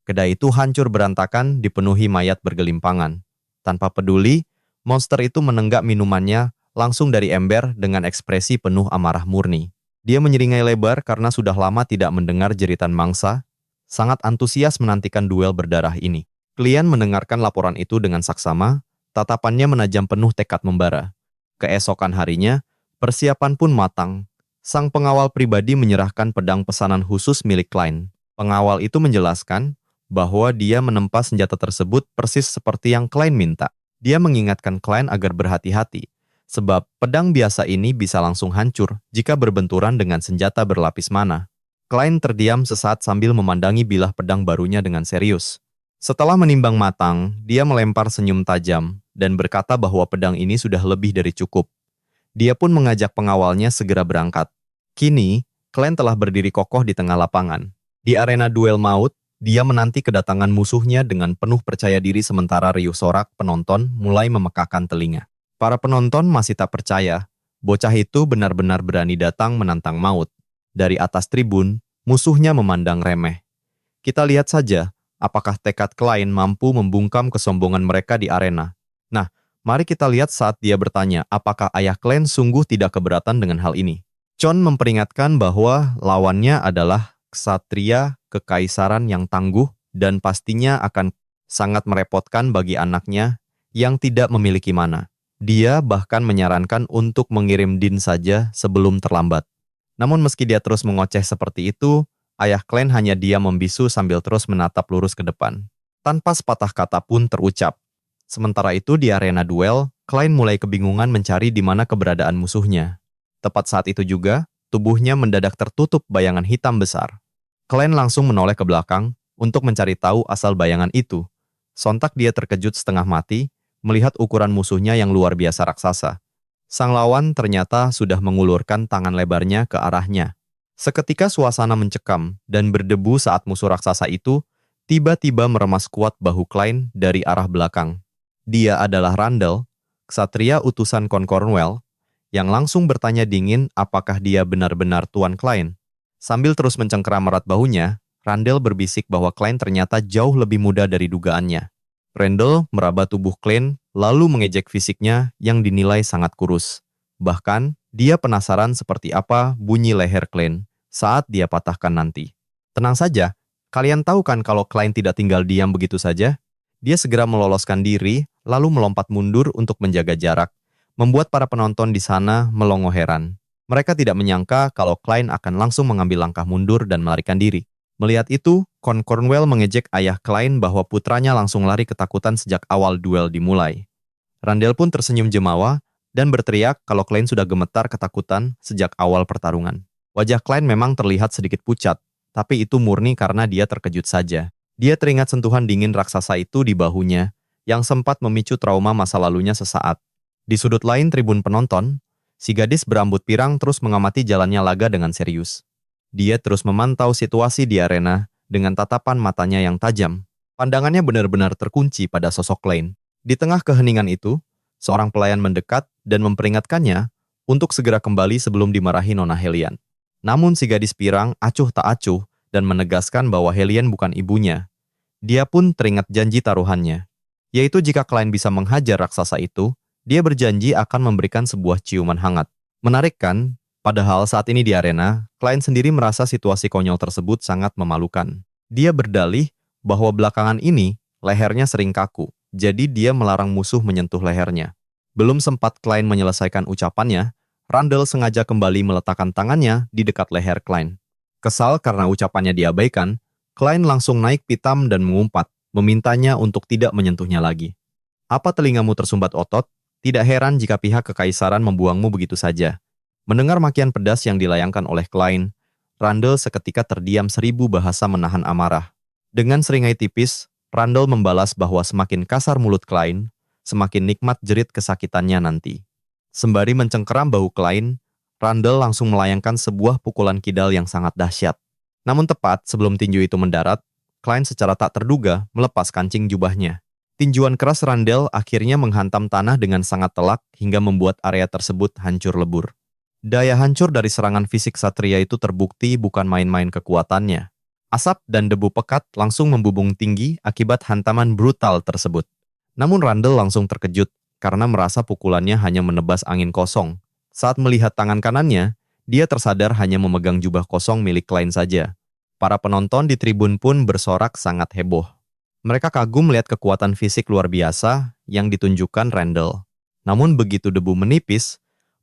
Kedai itu hancur berantakan, dipenuhi mayat bergelimpangan. Tanpa peduli, monster itu menenggak minumannya langsung dari ember dengan ekspresi penuh amarah murni. Dia menyeringai lebar karena sudah lama tidak mendengar jeritan mangsa, sangat antusias menantikan duel berdarah ini. Klien mendengarkan laporan itu dengan saksama, tatapannya menajam penuh tekad membara. Keesokan harinya, persiapan pun matang. Sang pengawal pribadi menyerahkan pedang pesanan khusus milik klien. Pengawal itu menjelaskan bahwa dia menempa senjata tersebut persis seperti yang klien minta. Dia mengingatkan klien agar berhati-hati, sebab pedang biasa ini bisa langsung hancur jika berbenturan dengan senjata berlapis mana. Klien terdiam sesaat sambil memandangi bilah pedang barunya dengan serius. Setelah menimbang matang, dia melempar senyum tajam dan berkata bahwa pedang ini sudah lebih dari cukup. Dia pun mengajak pengawalnya segera berangkat. Kini, klien telah berdiri kokoh di tengah lapangan. Di arena duel maut, dia menanti kedatangan musuhnya dengan penuh percaya diri sementara riuh sorak penonton mulai memekakkan telinga. Para penonton masih tak percaya, bocah itu benar-benar berani datang menantang maut. Dari atas tribun, musuhnya memandang remeh. Kita lihat saja, apakah tekad klien mampu membungkam kesombongan mereka di arena. Nah, mari kita lihat saat dia bertanya apakah ayah klien sungguh tidak keberatan dengan hal ini. Chon memperingatkan bahwa lawannya adalah ksatria kekaisaran yang tangguh dan pastinya akan sangat merepotkan bagi anaknya yang tidak memiliki mana. Dia bahkan menyarankan untuk mengirim Din saja sebelum terlambat. Namun meski dia terus mengoceh seperti itu, ayah klien hanya diam membisu sambil terus menatap lurus ke depan. Tanpa sepatah kata pun terucap. Sementara itu di arena duel, klien mulai kebingungan mencari di mana keberadaan musuhnya. Tepat saat itu juga, tubuhnya mendadak tertutup bayangan hitam besar. Klien langsung menoleh ke belakang untuk mencari tahu asal bayangan itu. Sontak dia terkejut setengah mati, melihat ukuran musuhnya yang luar biasa raksasa. Sang lawan ternyata sudah mengulurkan tangan lebarnya ke arahnya. Seketika suasana mencekam dan berdebu saat musuh raksasa itu tiba-tiba meremas kuat bahu klien dari arah belakang. Dia adalah Randall, ksatria utusan Cornwell, yang langsung bertanya dingin apakah dia benar-benar tuan klien. Sambil terus mencengkeram erat bahunya, Randall berbisik bahwa klien ternyata jauh lebih muda dari dugaannya. Randall meraba tubuh klien lalu mengejek fisiknya yang dinilai sangat kurus. Bahkan, dia penasaran seperti apa bunyi leher klien saat dia patahkan nanti. Tenang saja, kalian tahu kan kalau klien tidak tinggal diam begitu saja? Dia segera meloloskan diri lalu melompat mundur untuk menjaga jarak, membuat para penonton di sana melongo heran. Mereka tidak menyangka kalau klien akan langsung mengambil langkah mundur dan melarikan diri. Melihat itu, Cornwell mengejek ayah klien bahwa putranya langsung lari ketakutan sejak awal duel dimulai. Randall pun tersenyum jemawa dan berteriak kalau klien sudah gemetar ketakutan sejak awal pertarungan. Wajah klien memang terlihat sedikit pucat, tapi itu murni karena dia terkejut saja. Dia teringat sentuhan dingin raksasa itu di bahunya, yang sempat memicu trauma masa lalunya sesaat. Di sudut lain tribun penonton, si gadis berambut pirang terus mengamati jalannya laga dengan serius. Dia terus memantau situasi di arena dengan tatapan matanya yang tajam. Pandangannya benar-benar terkunci pada sosok klien. Di tengah keheningan itu, Seorang pelayan mendekat dan memperingatkannya untuk segera kembali sebelum dimarahi Nona Helian. Namun si gadis pirang acuh tak acuh dan menegaskan bahwa Helian bukan ibunya. Dia pun teringat janji taruhannya, yaitu jika Klein bisa menghajar raksasa itu, dia berjanji akan memberikan sebuah ciuman hangat. Menarik kan? Padahal saat ini di arena, Klein sendiri merasa situasi konyol tersebut sangat memalukan. Dia berdalih bahwa belakangan ini lehernya sering kaku, jadi dia melarang musuh menyentuh lehernya. Belum sempat Klein menyelesaikan ucapannya, Randall sengaja kembali meletakkan tangannya di dekat leher Klein. Kesal karena ucapannya diabaikan, Klein langsung naik pitam dan mengumpat, memintanya untuk tidak menyentuhnya lagi. Apa telingamu tersumbat otot? Tidak heran jika pihak kekaisaran membuangmu begitu saja. Mendengar makian pedas yang dilayangkan oleh Klein, Randall seketika terdiam 1000 bahasa menahan amarah. Dengan seringai tipis, Randall membalas bahwa semakin kasar mulut Klein, semakin nikmat jerit kesakitannya nanti. Sembari mencengkeram bahu Klein, Randall langsung melayangkan sebuah pukulan kidal yang sangat dahsyat. Namun tepat sebelum tinju itu mendarat, Klein secara tak terduga melepas kancing jubahnya. Tinjuan keras Randall akhirnya menghantam tanah dengan sangat telak hingga membuat area tersebut hancur lebur. Daya hancur dari serangan fisik Satria itu terbukti bukan main-main kekuatannya. Asap dan debu pekat langsung membubung tinggi akibat hantaman brutal tersebut. Namun Randall langsung terkejut karena merasa pukulannya hanya menebas angin kosong. Saat melihat tangan kanannya, dia tersadar hanya memegang jubah kosong milik Klein saja. Para penonton di tribun pun bersorak sangat heboh. Mereka kagum melihat kekuatan fisik luar biasa yang ditunjukkan Randall. Namun begitu debu menipis,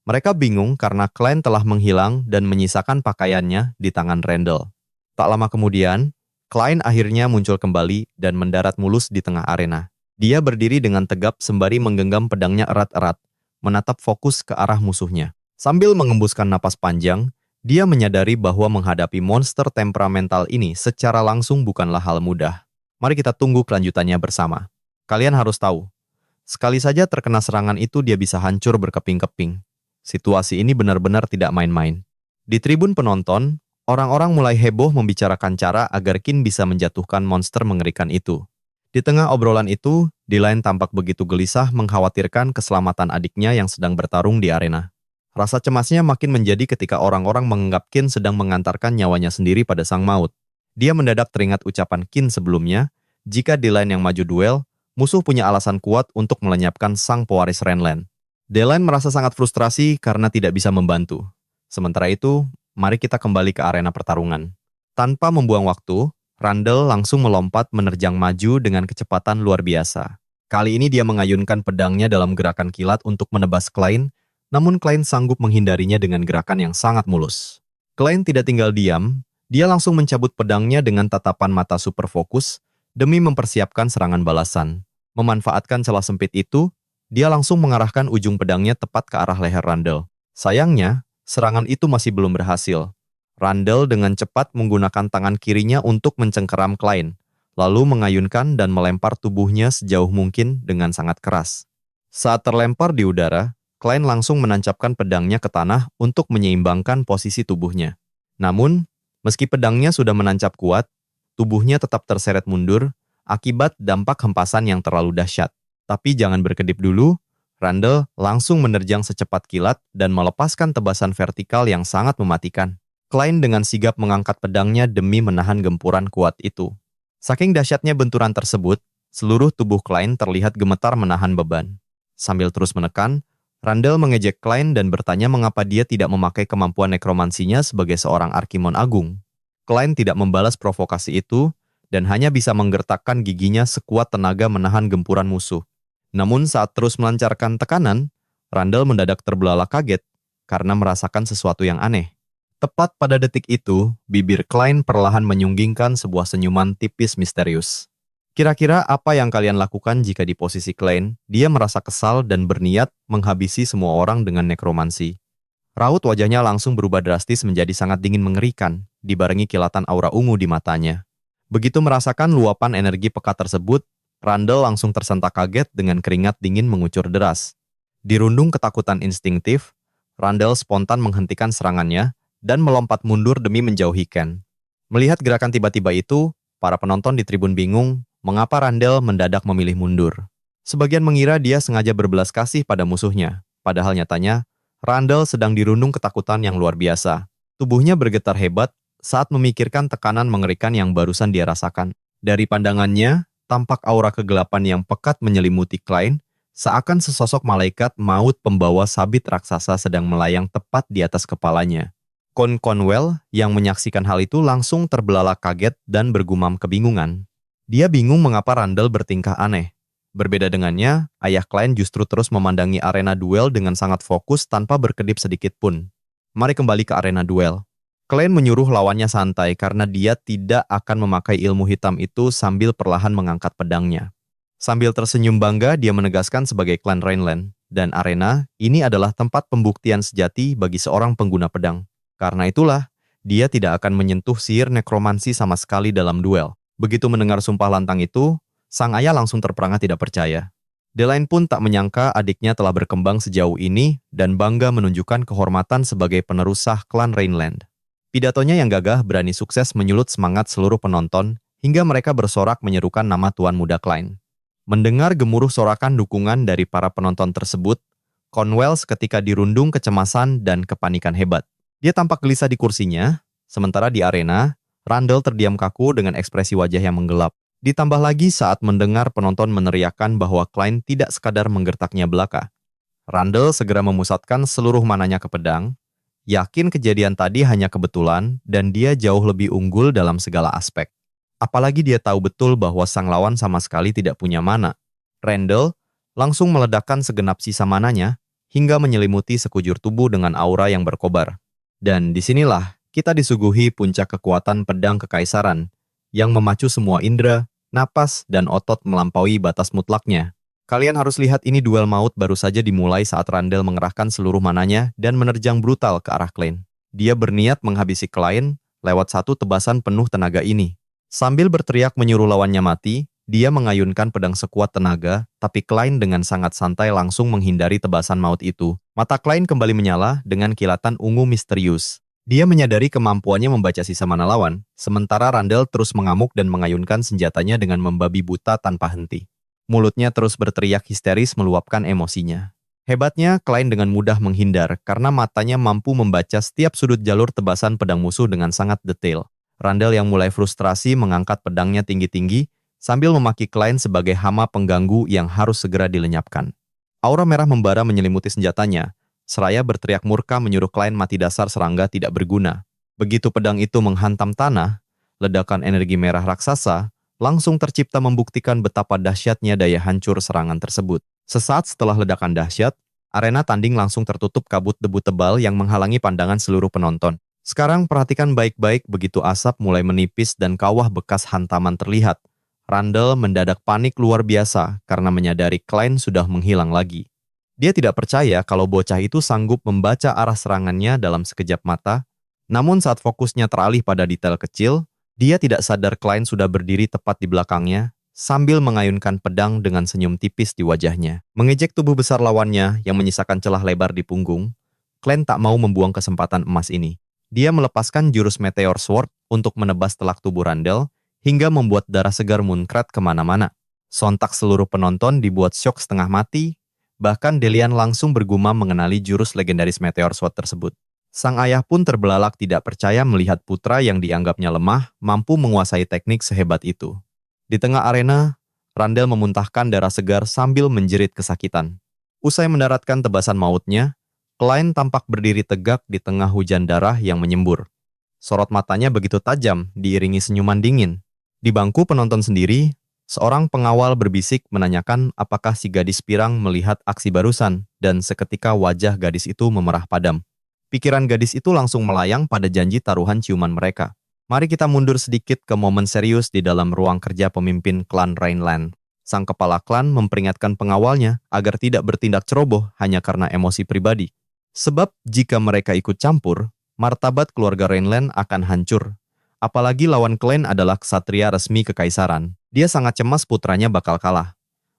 mereka bingung karena Klein telah menghilang dan menyisakan pakaiannya di tangan Randall. Tak lama kemudian, Klein akhirnya muncul kembali dan mendarat mulus di tengah arena. Dia berdiri dengan tegap sembari menggenggam pedangnya erat-erat, menatap fokus ke arah musuhnya. Sambil mengembuskan napas panjang, dia menyadari bahwa menghadapi monster temperamental ini secara langsung bukanlah hal mudah. Mari kita tunggu kelanjutannya bersama. Kalian harus tahu, sekali saja terkena serangan itu dia bisa hancur berkeping-keping. Situasi ini benar-benar tidak main-main. Di tribun penonton, orang-orang mulai heboh membicarakan cara agar Qin bisa menjatuhkan monster mengerikan itu. Di tengah obrolan itu, Dylan tampak begitu gelisah mengkhawatirkan keselamatan adiknya yang sedang bertarung di arena. Rasa cemasnya makin menjadi ketika orang-orang menganggap Qin sedang mengantarkan nyawanya sendiri pada sang maut. Dia mendadak teringat ucapan Qin sebelumnya, jika Dylan yang maju duel, musuh punya alasan kuat untuk melenyapkan sang pewaris Renland. Dylan merasa sangat frustrasi karena tidak bisa membantu. Sementara itu, mari kita kembali ke arena pertarungan. Tanpa membuang waktu, Randall langsung melompat menerjang maju dengan kecepatan luar biasa. Kali ini dia mengayunkan pedangnya dalam gerakan kilat untuk menebas Klein, namun Klein sanggup menghindarinya dengan gerakan yang sangat mulus. Klein tidak tinggal diam, dia langsung mencabut pedangnya dengan tatapan mata super fokus demi mempersiapkan serangan balasan. Memanfaatkan celah sempit itu, dia langsung mengarahkan ujung pedangnya tepat ke arah leher Randall. Sayangnya, serangan itu masih belum berhasil. Randall dengan cepat menggunakan tangan kirinya untuk mencengkeram Klein, lalu mengayunkan dan melempar tubuhnya sejauh mungkin dengan sangat keras. Saat terlempar di udara, Klein langsung menancapkan pedangnya ke tanah untuk menyeimbangkan posisi tubuhnya. Namun, meski pedangnya sudah menancap kuat, tubuhnya tetap terseret mundur akibat dampak hempasan yang terlalu dahsyat. Tapi jangan berkedip dulu, Randall langsung menerjang secepat kilat dan melepaskan tebasan vertikal yang sangat mematikan. Klein dengan sigap mengangkat pedangnya demi menahan gempuran kuat itu. Saking dahsyatnya benturan tersebut, seluruh tubuh Klein terlihat gemetar menahan beban. Sambil terus menekan, Randall mengejek Klein dan bertanya mengapa dia tidak memakai kemampuan nekromansinya sebagai seorang Arkimon Agung. Klein tidak membalas provokasi itu dan hanya bisa menggertakkan giginya sekuat tenaga menahan gempuran musuh. Namun saat terus melancarkan tekanan, Randall mendadak terbelalak kaget karena merasakan sesuatu yang aneh. Tepat pada detik itu, bibir Klein perlahan menyunggingkan sebuah senyuman tipis misterius. Kira-kira apa yang kalian lakukan jika di posisi Klein, dia merasa kesal dan berniat menghabisi semua orang dengan nekromansi? Raut wajahnya langsung berubah drastis menjadi sangat dingin mengerikan, dibarengi kilatan aura ungu di matanya. Begitu merasakan luapan energi pekat tersebut, Randall langsung tersentak kaget dengan keringat dingin mengucur deras. Dirundung ketakutan instingtif, Randall spontan menghentikan serangannya dan melompat mundur demi menjauhi Ken. Melihat gerakan tiba-tiba itu, para penonton di tribun bingung mengapa Randall mendadak memilih mundur. Sebagian mengira dia sengaja berbelas kasih pada musuhnya, padahal nyatanya, Randall sedang dirundung ketakutan yang luar biasa. Tubuhnya bergetar hebat saat memikirkan tekanan mengerikan yang barusan dia rasakan. Dari pandangannya, tampak aura kegelapan yang pekat menyelimuti Klein, seakan sesosok malaikat maut pembawa sabit raksasa sedang melayang tepat di atas kepalanya. Conwell yang menyaksikan hal itu langsung terbelalak kaget dan bergumam kebingungan. Dia bingung mengapa Randall bertingkah aneh. Berbeda dengannya, ayah Klein justru terus memandangi arena duel dengan sangat fokus tanpa berkedip sedikit pun. Mari kembali ke arena duel. Klein menyuruh lawannya santai karena dia tidak akan memakai ilmu hitam itu sambil perlahan mengangkat pedangnya. Sambil tersenyum bangga, dia menegaskan sebagai klan Rhineland, dan arena ini adalah tempat pembuktian sejati bagi seorang pengguna pedang. Karena itulah, dia tidak akan menyentuh sihir nekromansi sama sekali dalam duel. Begitu mendengar sumpah lantang itu, sang ayah langsung terperangah tidak percaya. Delaine pun tak menyangka adiknya telah berkembang sejauh ini dan bangga menunjukkan kehormatan sebagai penerus sah klan Rhineland. Pidatonya yang gagah berani sukses menyulut semangat seluruh penonton hingga mereka bersorak menyerukan nama Tuan Muda Klein. Mendengar gemuruh sorakan dukungan dari para penonton tersebut, Conwell seketika dirundung kecemasan dan kepanikan hebat. Dia tampak gelisah di kursinya, sementara di arena, Randall terdiam kaku dengan ekspresi wajah yang menggelap. Ditambah lagi saat mendengar penonton meneriakkan bahwa Klein tidak sekadar menggertaknya belaka. Randall segera memusatkan seluruh mananya ke pedang, yakin kejadian tadi hanya kebetulan dan dia jauh lebih unggul dalam segala aspek. Apalagi dia tahu betul bahwa sang lawan sama sekali tidak punya mana. Randall langsung meledakkan segenap sisa mananya hingga menyelimuti sekujur tubuh dengan aura yang berkobar. Dan disinilah kita disuguhi puncak kekuatan pedang kekaisaran yang memacu semua indera, napas, dan otot melampaui batas mutlaknya. Kalian harus lihat ini duel maut baru saja dimulai saat Randall mengerahkan seluruh mananya dan menerjang brutal ke arah Klein. Dia berniat menghabisi Klein lewat satu tebasan penuh tenaga ini. Sambil berteriak menyuruh lawannya mati, dia mengayunkan pedang sekuat tenaga, tapi Klein dengan sangat santai langsung menghindari tebasan maut itu. Mata Klein kembali menyala dengan kilatan ungu misterius. Dia menyadari kemampuannya membaca sisa mana lawan, sementara Randall terus mengamuk dan mengayunkan senjatanya dengan membabi buta tanpa henti. Mulutnya terus berteriak histeris meluapkan emosinya. Hebatnya, Klein dengan mudah menghindar karena matanya mampu membaca setiap sudut jalur tebasan pedang musuh dengan sangat detail. Randall yang mulai frustrasi mengangkat pedangnya tinggi-tinggi sambil memaki Klein sebagai hama pengganggu yang harus segera dilenyapkan. Aura merah membara menyelimuti senjatanya, seraya berteriak murka menyuruh Klein mati dasar serangga tidak berguna. Begitu pedang itu menghantam tanah, ledakan energi merah raksasa langsung tercipta membuktikan betapa dahsyatnya daya hancur serangan tersebut. Sesaat setelah ledakan dahsyat, arena tanding langsung tertutup kabut debu tebal yang menghalangi pandangan seluruh penonton. Sekarang perhatikan baik-baik begitu asap mulai menipis dan kawah bekas hantaman terlihat. Randall mendadak panik luar biasa karena menyadari Klein sudah menghilang lagi. Dia tidak percaya kalau bocah itu sanggup membaca arah serangannya dalam sekejap mata, namun saat fokusnya teralih pada detail kecil, dia tidak sadar Klein sudah berdiri tepat di belakangnya, sambil mengayunkan pedang dengan senyum tipis di wajahnya. Mengejek tubuh besar lawannya yang menyisakan celah lebar di punggung, Klein tak mau membuang kesempatan emas ini. Dia melepaskan jurus Meteor Sword untuk menebas telak tubuh Randall, hingga membuat darah segar muncrat kemana-mana. Sontak seluruh penonton dibuat syok setengah mati, bahkan Delian langsung bergumam mengenali jurus legendaris Meteor Sword tersebut. Sang ayah pun terbelalak tidak percaya melihat putra yang dianggapnya lemah mampu menguasai teknik sehebat itu. Di tengah arena, Randall memuntahkan darah segar sambil menjerit kesakitan. Usai mendaratkan tebasan mautnya, Klein tampak berdiri tegak di tengah hujan darah yang menyembur. Sorot matanya begitu tajam diiringi senyuman dingin. Di bangku penonton sendiri, seorang pengawal berbisik menanyakan apakah si gadis pirang melihat aksi barusan, dan seketika wajah gadis itu memerah padam. Pikiran gadis itu langsung melayang pada janji taruhan ciuman mereka. Mari kita mundur sedikit ke momen serius di dalam ruang kerja pemimpin klan Rhineland. Sang kepala klan memperingatkan pengawalnya agar tidak bertindak ceroboh hanya karena emosi pribadi. Sebab jika mereka ikut campur, martabat keluarga Rhineland akan hancur. Apalagi lawan Klein adalah ksatria resmi kekaisaran. Dia sangat cemas putranya bakal kalah.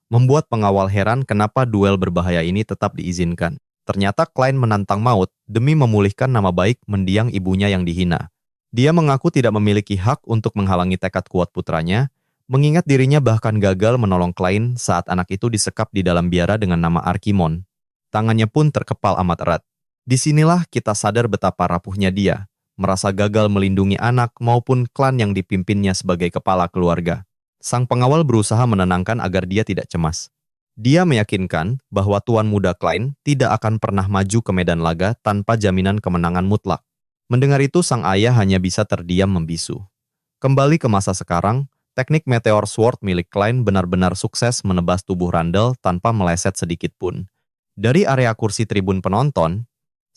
Membuat pengawal heran kenapa duel berbahaya ini tetap diizinkan. Ternyata Klein menantang maut demi memulihkan nama baik mendiang ibunya yang dihina. Dia mengaku tidak memiliki hak untuk menghalangi tekad kuat putranya, Mengingat dirinya bahkan gagal menolong klien saat anak itu disekap di dalam biara dengan nama Arkimon. Tangannya pun terkepal amat erat. Disinilah kita sadar betapa rapuhnya dia, merasa gagal melindungi anak maupun klan yang dipimpinnya sebagai kepala keluarga. Sang pengawal berusaha menenangkan agar dia tidak cemas. Dia meyakinkan bahwa tuan muda Klein tidak akan pernah maju ke medan laga tanpa jaminan kemenangan mutlak. Mendengar itu, sang ayah hanya bisa terdiam membisu. Kembali ke masa sekarang, teknik Meteor Sword milik Klein benar-benar sukses menebas tubuh Randall tanpa meleset sedikit pun. Dari area kursi tribun penonton,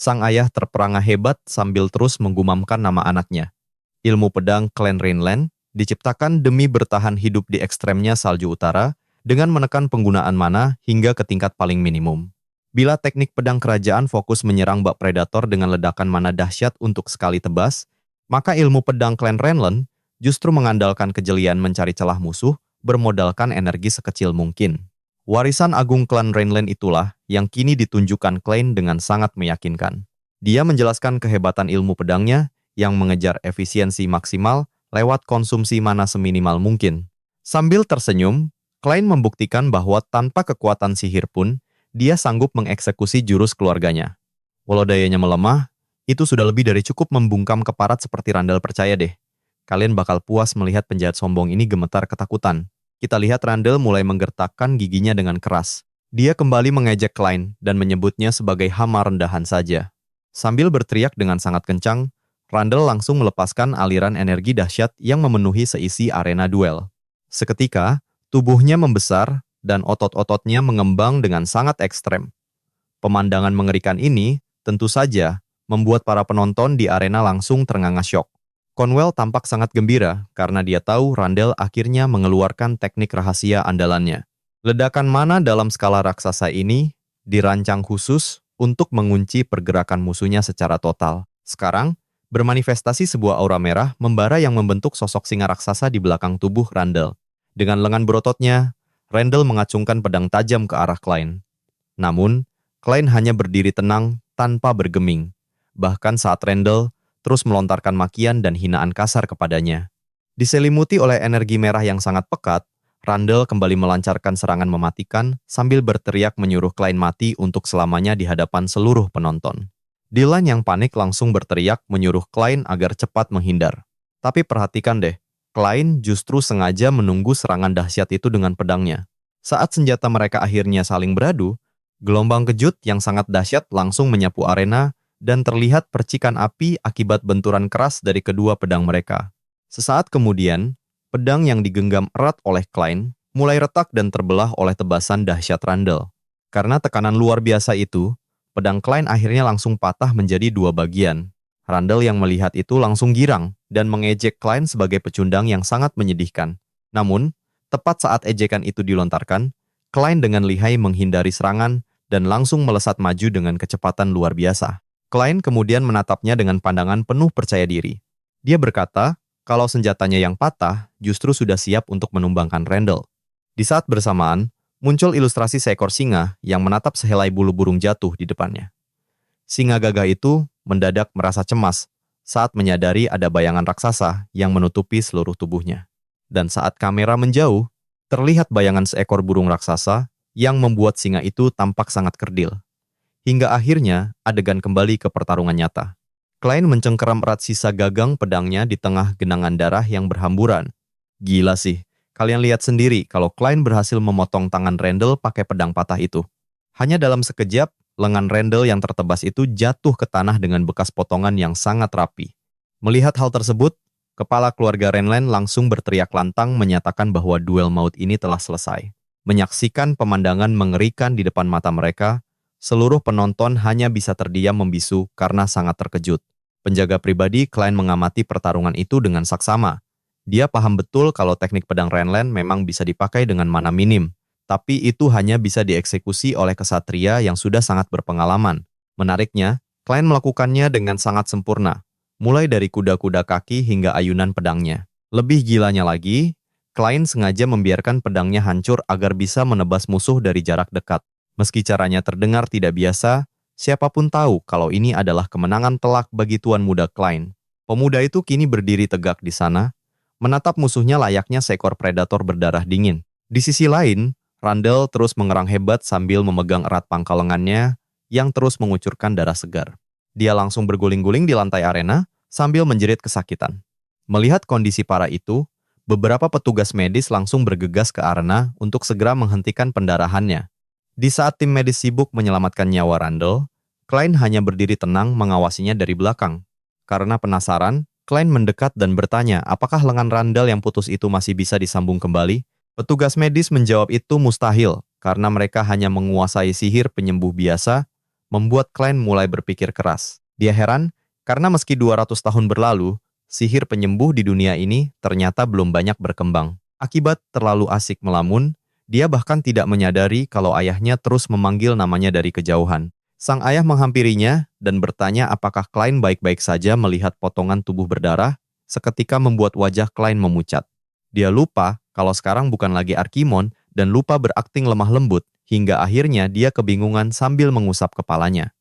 sang ayah terperangah hebat sambil terus menggumamkan nama anaknya. Ilmu pedang Clan Rainland diciptakan demi bertahan hidup di ekstremnya salju utara dengan menekan penggunaan mana hingga ke tingkat paling minimum. Bila teknik pedang kerajaan fokus menyerang bak predator dengan ledakan mana dahsyat untuk sekali tebas, maka ilmu pedang Clan Rainland justru mengandalkan kejelian mencari celah musuh bermodalkan energi sekecil mungkin. Warisan agung klan Rainland itulah yang kini ditunjukkan Klein dengan sangat meyakinkan. Dia menjelaskan kehebatan ilmu pedangnya yang mengejar efisiensi maksimal lewat konsumsi mana seminimal mungkin. Sambil tersenyum, Klein membuktikan bahwa tanpa kekuatan sihir pun, dia sanggup mengeksekusi jurus keluarganya. Walau dayanya melemah, itu sudah lebih dari cukup membungkam keparat seperti Randall. Percaya deh, kalian bakal puas melihat penjahat sombong ini gemetar ketakutan. Kita lihat Randall mulai menggertakkan giginya dengan keras. Dia kembali mengejek Klein dan menyebutnya sebagai hama rendahan saja. Sambil berteriak dengan sangat kencang, Randall langsung melepaskan aliran energi dahsyat yang memenuhi seisi arena duel. Seketika, tubuhnya membesar dan otot-ototnya mengembang dengan sangat ekstrem. Pemandangan mengerikan ini tentu saja membuat para penonton di arena langsung ternganga syok. Conwell tampak sangat gembira karena dia tahu Randall akhirnya mengeluarkan teknik rahasia andalannya. Ledakan mana dalam skala raksasa ini dirancang khusus untuk mengunci pergerakan musuhnya secara total. Sekarang, bermanifestasi sebuah aura merah membara yang membentuk sosok singa raksasa di belakang tubuh Randall. Dengan lengan berototnya, Randall mengacungkan pedang tajam ke arah Klein. Namun, Klein hanya berdiri tenang tanpa bergeming. Bahkan saat Randall terus melontarkan makian dan hinaan kasar kepadanya. Diselimuti oleh energi merah yang sangat pekat, Randall kembali melancarkan serangan mematikan sambil berteriak menyuruh Klein mati untuk selamanya di hadapan seluruh penonton. Dylan yang panik langsung berteriak menyuruh Klein agar cepat menghindar. Tapi perhatikan deh, Klein justru sengaja menunggu serangan dahsyat itu dengan pedangnya. Saat senjata mereka akhirnya saling beradu, gelombang kejut yang sangat dahsyat langsung menyapu arena dan terlihat percikan api akibat benturan keras dari kedua pedang mereka. Sesaat kemudian, pedang yang digenggam erat oleh Klein mulai retak dan terbelah oleh tebasan dahsyat Randall. Karena tekanan luar biasa itu, pedang Klein akhirnya langsung patah menjadi dua bagian. Randall yang melihat itu langsung girang dan mengejek Klein sebagai pecundang yang sangat menyedihkan. Namun, tepat saat ejekan itu dilontarkan, Klein dengan lihai menghindari serangan dan langsung melesat maju dengan kecepatan luar biasa. Klein kemudian menatapnya dengan pandangan penuh percaya diri. Dia berkata, kalau senjatanya yang patah justru sudah siap untuk menumbangkan Randall. Di saat bersamaan, muncul ilustrasi seekor singa yang menatap sehelai bulu burung jatuh di depannya. Singa gagah itu mendadak merasa cemas saat menyadari ada bayangan raksasa yang menutupi seluruh tubuhnya. Dan saat kamera menjauh, terlihat bayangan seekor burung raksasa yang membuat singa itu tampak sangat kerdil. Hingga akhirnya adegan kembali ke pertarungan nyata. Klein mencengkeram erat sisa gagang pedangnya di tengah genangan darah yang berhamburan. Gila sih, kalian lihat sendiri kalau Klein berhasil memotong tangan Randall pakai pedang patah itu. Hanya dalam sekejap, lengan Randall yang tertebas itu jatuh ke tanah dengan bekas potongan yang sangat rapi. Melihat hal tersebut, kepala keluarga Rainland langsung berteriak lantang menyatakan bahwa duel maut ini telah selesai. Menyaksikan pemandangan mengerikan di depan mata mereka, seluruh penonton hanya bisa terdiam membisu karena sangat terkejut. Penjaga pribadi Klein mengamati pertarungan itu dengan saksama. Dia paham betul kalau teknik pedang Rainland memang bisa dipakai dengan mana minim, tapi itu hanya bisa dieksekusi oleh kesatria yang sudah sangat berpengalaman. Menariknya, Klein melakukannya dengan sangat sempurna, mulai dari kuda-kuda kaki hingga ayunan pedangnya. Lebih gilanya lagi, Klein sengaja membiarkan pedangnya hancur agar bisa menebas musuh dari jarak dekat. Meski caranya terdengar tidak biasa, siapapun tahu kalau ini adalah kemenangan telak bagi tuan muda Klein. Pemuda itu kini berdiri tegak di sana, menatap musuhnya layaknya seekor predator berdarah dingin. Di sisi lain, Randall terus mengerang hebat sambil memegang erat pangkal lengannya yang terus mengucurkan darah segar. Dia langsung berguling-guling di lantai arena sambil menjerit kesakitan. Melihat kondisi parah itu, beberapa petugas medis langsung bergegas ke arena untuk segera menghentikan pendarahannya. Di saat tim medis sibuk menyelamatkan nyawa Randall, Klein hanya berdiri tenang mengawasinya dari belakang. Karena penasaran, Klein mendekat dan bertanya apakah lengan Randall yang putus itu masih bisa disambung kembali. Petugas medis menjawab itu mustahil, karena mereka hanya menguasai sihir penyembuh biasa, membuat Klein mulai berpikir keras. Dia heran, karena meski 200 tahun berlalu, sihir penyembuh di dunia ini ternyata belum banyak berkembang. Akibat terlalu asik melamun, dia bahkan tidak menyadari kalau ayahnya terus memanggil namanya dari kejauhan. Sang ayah menghampirinya dan bertanya apakah Klein baik-baik saja melihat potongan tubuh berdarah, seketika membuat wajah Klein memucat. Dia lupa kalau sekarang bukan lagi Arkimon dan lupa berakting lemah lembut, hingga akhirnya dia kebingungan sambil mengusap kepalanya.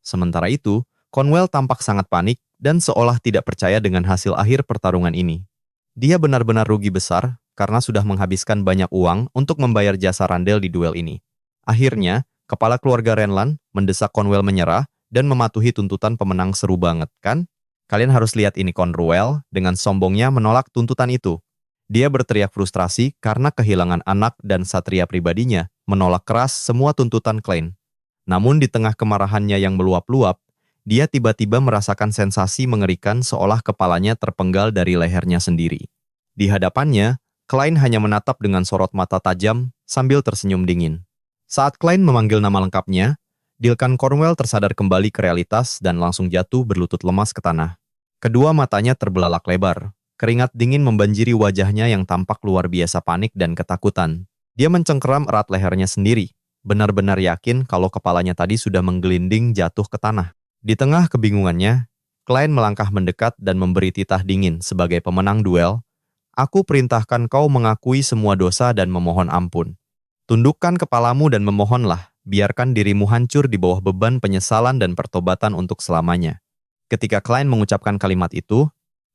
Sementara itu, Conwell tampak sangat panik dan seolah tidak percaya dengan hasil akhir pertarungan ini. Dia benar-benar rugi besar karena sudah menghabiskan banyak uang untuk membayar jasa Randall di duel ini. Akhirnya, kepala keluarga Renlan mendesak Conwell menyerah dan mematuhi tuntutan pemenang. Seru banget, kan? Kalian harus lihat ini. Conwell dengan sombongnya menolak tuntutan itu. Dia berteriak frustrasi karena kehilangan anak dan satria pribadinya, menolak keras semua tuntutan Klein. Namun di tengah kemarahannya yang meluap-luap, dia tiba-tiba merasakan sensasi mengerikan seolah kepalanya terpenggal dari lehernya sendiri. Di hadapannya, Klein hanya menatap dengan sorot mata tajam sambil tersenyum dingin. Saat Klein memanggil nama lengkapnya, Dilkan Cornwell tersadar kembali ke realitas dan langsung jatuh berlutut lemas ke tanah. Kedua matanya terbelalak lebar. Keringat dingin membanjiri wajahnya yang tampak luar biasa panik dan ketakutan. Dia mencengkeram erat lehernya sendiri, benar-benar yakin kalau kepalanya tadi sudah menggelinding jatuh ke tanah. Di tengah kebingungannya, Klein melangkah mendekat dan memberi titah dingin sebagai pemenang duel. Aku perintahkan kau mengakui semua dosa dan memohon ampun. Tundukkan kepalamu dan memohonlah, biarkan dirimu hancur di bawah beban penyesalan dan pertobatan untuk selamanya. Ketika Klein mengucapkan kalimat itu,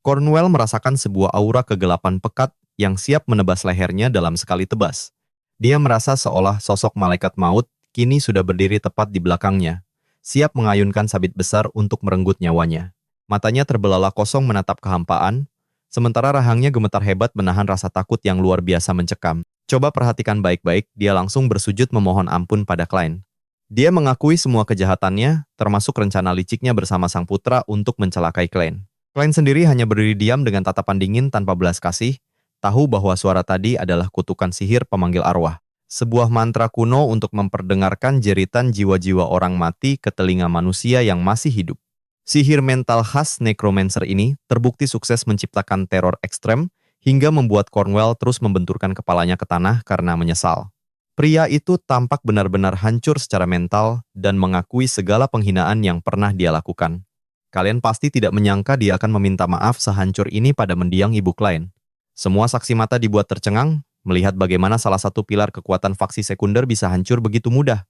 Cornwell merasakan sebuah aura kegelapan pekat yang siap menebas lehernya dalam sekali tebas. Dia merasa seolah sosok malaikat maut kini sudah berdiri tepat di belakangnya, siap mengayunkan sabit besar untuk merenggut nyawanya. Matanya terbelalak kosong menatap kehampaan, sementara rahangnya gemetar hebat menahan rasa takut yang luar biasa mencekam. Coba perhatikan baik-baik, dia langsung bersujud memohon ampun pada Klein. Dia mengakui semua kejahatannya, termasuk rencana liciknya bersama sang putra untuk mencelakai Klein. Klein sendiri hanya berdiri diam dengan tatapan dingin tanpa belas kasih, tahu bahwa suara tadi adalah kutukan sihir pemanggil arwah. Sebuah mantra kuno untuk memperdengarkan jeritan jiwa-jiwa orang mati ke telinga manusia yang masih hidup. Sihir mental khas necromancer ini terbukti sukses menciptakan teror ekstrem hingga membuat Cornwell terus membenturkan kepalanya ke tanah karena menyesal. Pria itu tampak benar-benar hancur secara mental dan mengakui segala penghinaan yang pernah dia lakukan. Kalian pasti tidak menyangka dia akan meminta maaf sehancur ini pada mendiang ibu Klein. Semua saksi mata dibuat tercengang, melihat bagaimana salah satu pilar kekuatan faksi sekunder bisa hancur begitu mudah.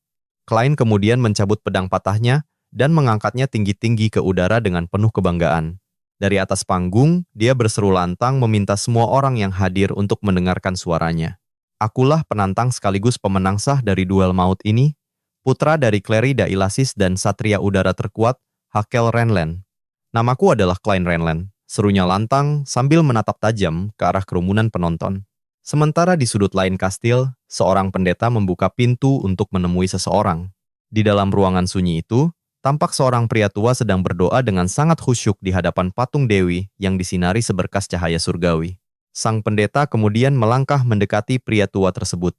Klein kemudian mencabut pedang patahnya dan mengangkatnya tinggi-tinggi ke udara dengan penuh kebanggaan. Dari atas panggung, dia berseru lantang meminta semua orang yang hadir untuk mendengarkan suaranya. Akulah penantang sekaligus pemenang sah dari duel maut ini, putra dari Clerida Ilasis dan satria udara terkuat, Hakel Renlan. Namaku adalah Klein Renlan, serunya lantang sambil menatap tajam ke arah kerumunan penonton. Sementara di sudut lain kastil, seorang pendeta membuka pintu untuk menemui seseorang. Di dalam ruangan sunyi itu, tampak seorang pria tua sedang berdoa dengan sangat khusyuk di hadapan patung dewi yang disinari seberkas cahaya surgawi. Sang pendeta kemudian melangkah mendekati pria tua tersebut,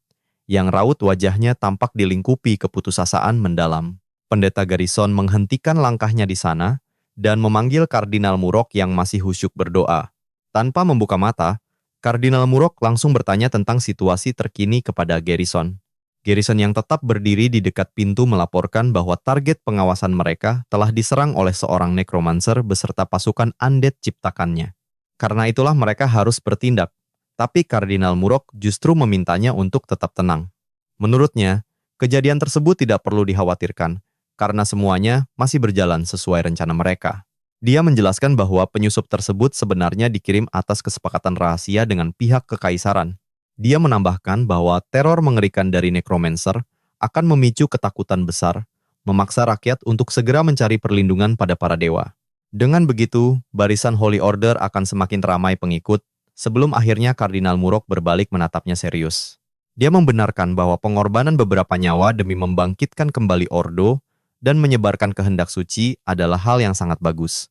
yang raut wajahnya tampak dilingkupi keputusasaan mendalam. Pendeta Garrison menghentikan langkahnya di sana dan memanggil Kardinal Murok yang masih khusyuk berdoa. Tanpa membuka mata, Kardinal Murok langsung bertanya tentang situasi terkini kepada Garrison. Garrison yang tetap berdiri di dekat pintu melaporkan bahwa target pengawasan mereka telah diserang oleh seorang necromancer beserta pasukan undead ciptakannya. Karena itulah mereka harus bertindak. Tapi Kardinal Murok justru memintanya untuk tetap tenang. Menurutnya, kejadian tersebut tidak perlu dikhawatirkan, karena semuanya masih berjalan sesuai rencana mereka. Dia menjelaskan bahwa penyusup tersebut sebenarnya dikirim atas kesepakatan rahasia dengan pihak kekaisaran. Dia menambahkan bahwa teror mengerikan dari necromancer akan memicu ketakutan besar, memaksa rakyat untuk segera mencari perlindungan pada para dewa. Dengan begitu, barisan Holy Order akan semakin ramai pengikut, sebelum akhirnya Kardinal Murok berbalik menatapnya serius. Dia membenarkan bahwa pengorbanan beberapa nyawa demi membangkitkan kembali Ordo dan menyebarkan kehendak suci adalah hal yang sangat bagus.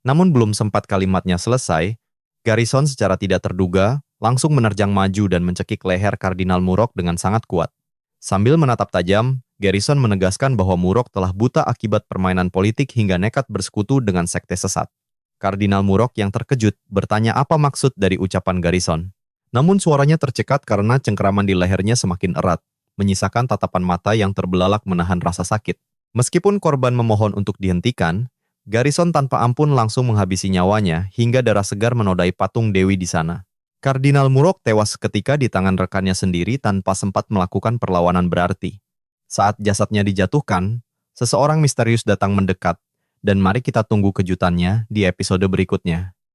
Namun belum sempat kalimatnya selesai, Garrison secara tidak terduga langsung menerjang maju dan mencekik leher Kardinal Murok dengan sangat kuat. Sambil menatap tajam, Garrison menegaskan bahwa Murok telah buta akibat permainan politik hingga nekat bersekutu dengan sekte sesat. Kardinal Murok yang terkejut bertanya apa maksud dari ucapan Garrison. Namun suaranya tercekat karena cengkeraman di lehernya semakin erat, menyisakan tatapan mata yang terbelalak menahan rasa sakit. Meskipun korban memohon untuk dihentikan, Garrison tanpa ampun langsung menghabisi nyawanya hingga darah segar menodai patung dewi di sana. Kardinal Murok tewas seketika di tangan rekannya sendiri tanpa sempat melakukan perlawanan berarti. Saat jasadnya dijatuhkan, seseorang misterius datang mendekat, dan mari kita tunggu kejutannya di episode berikutnya.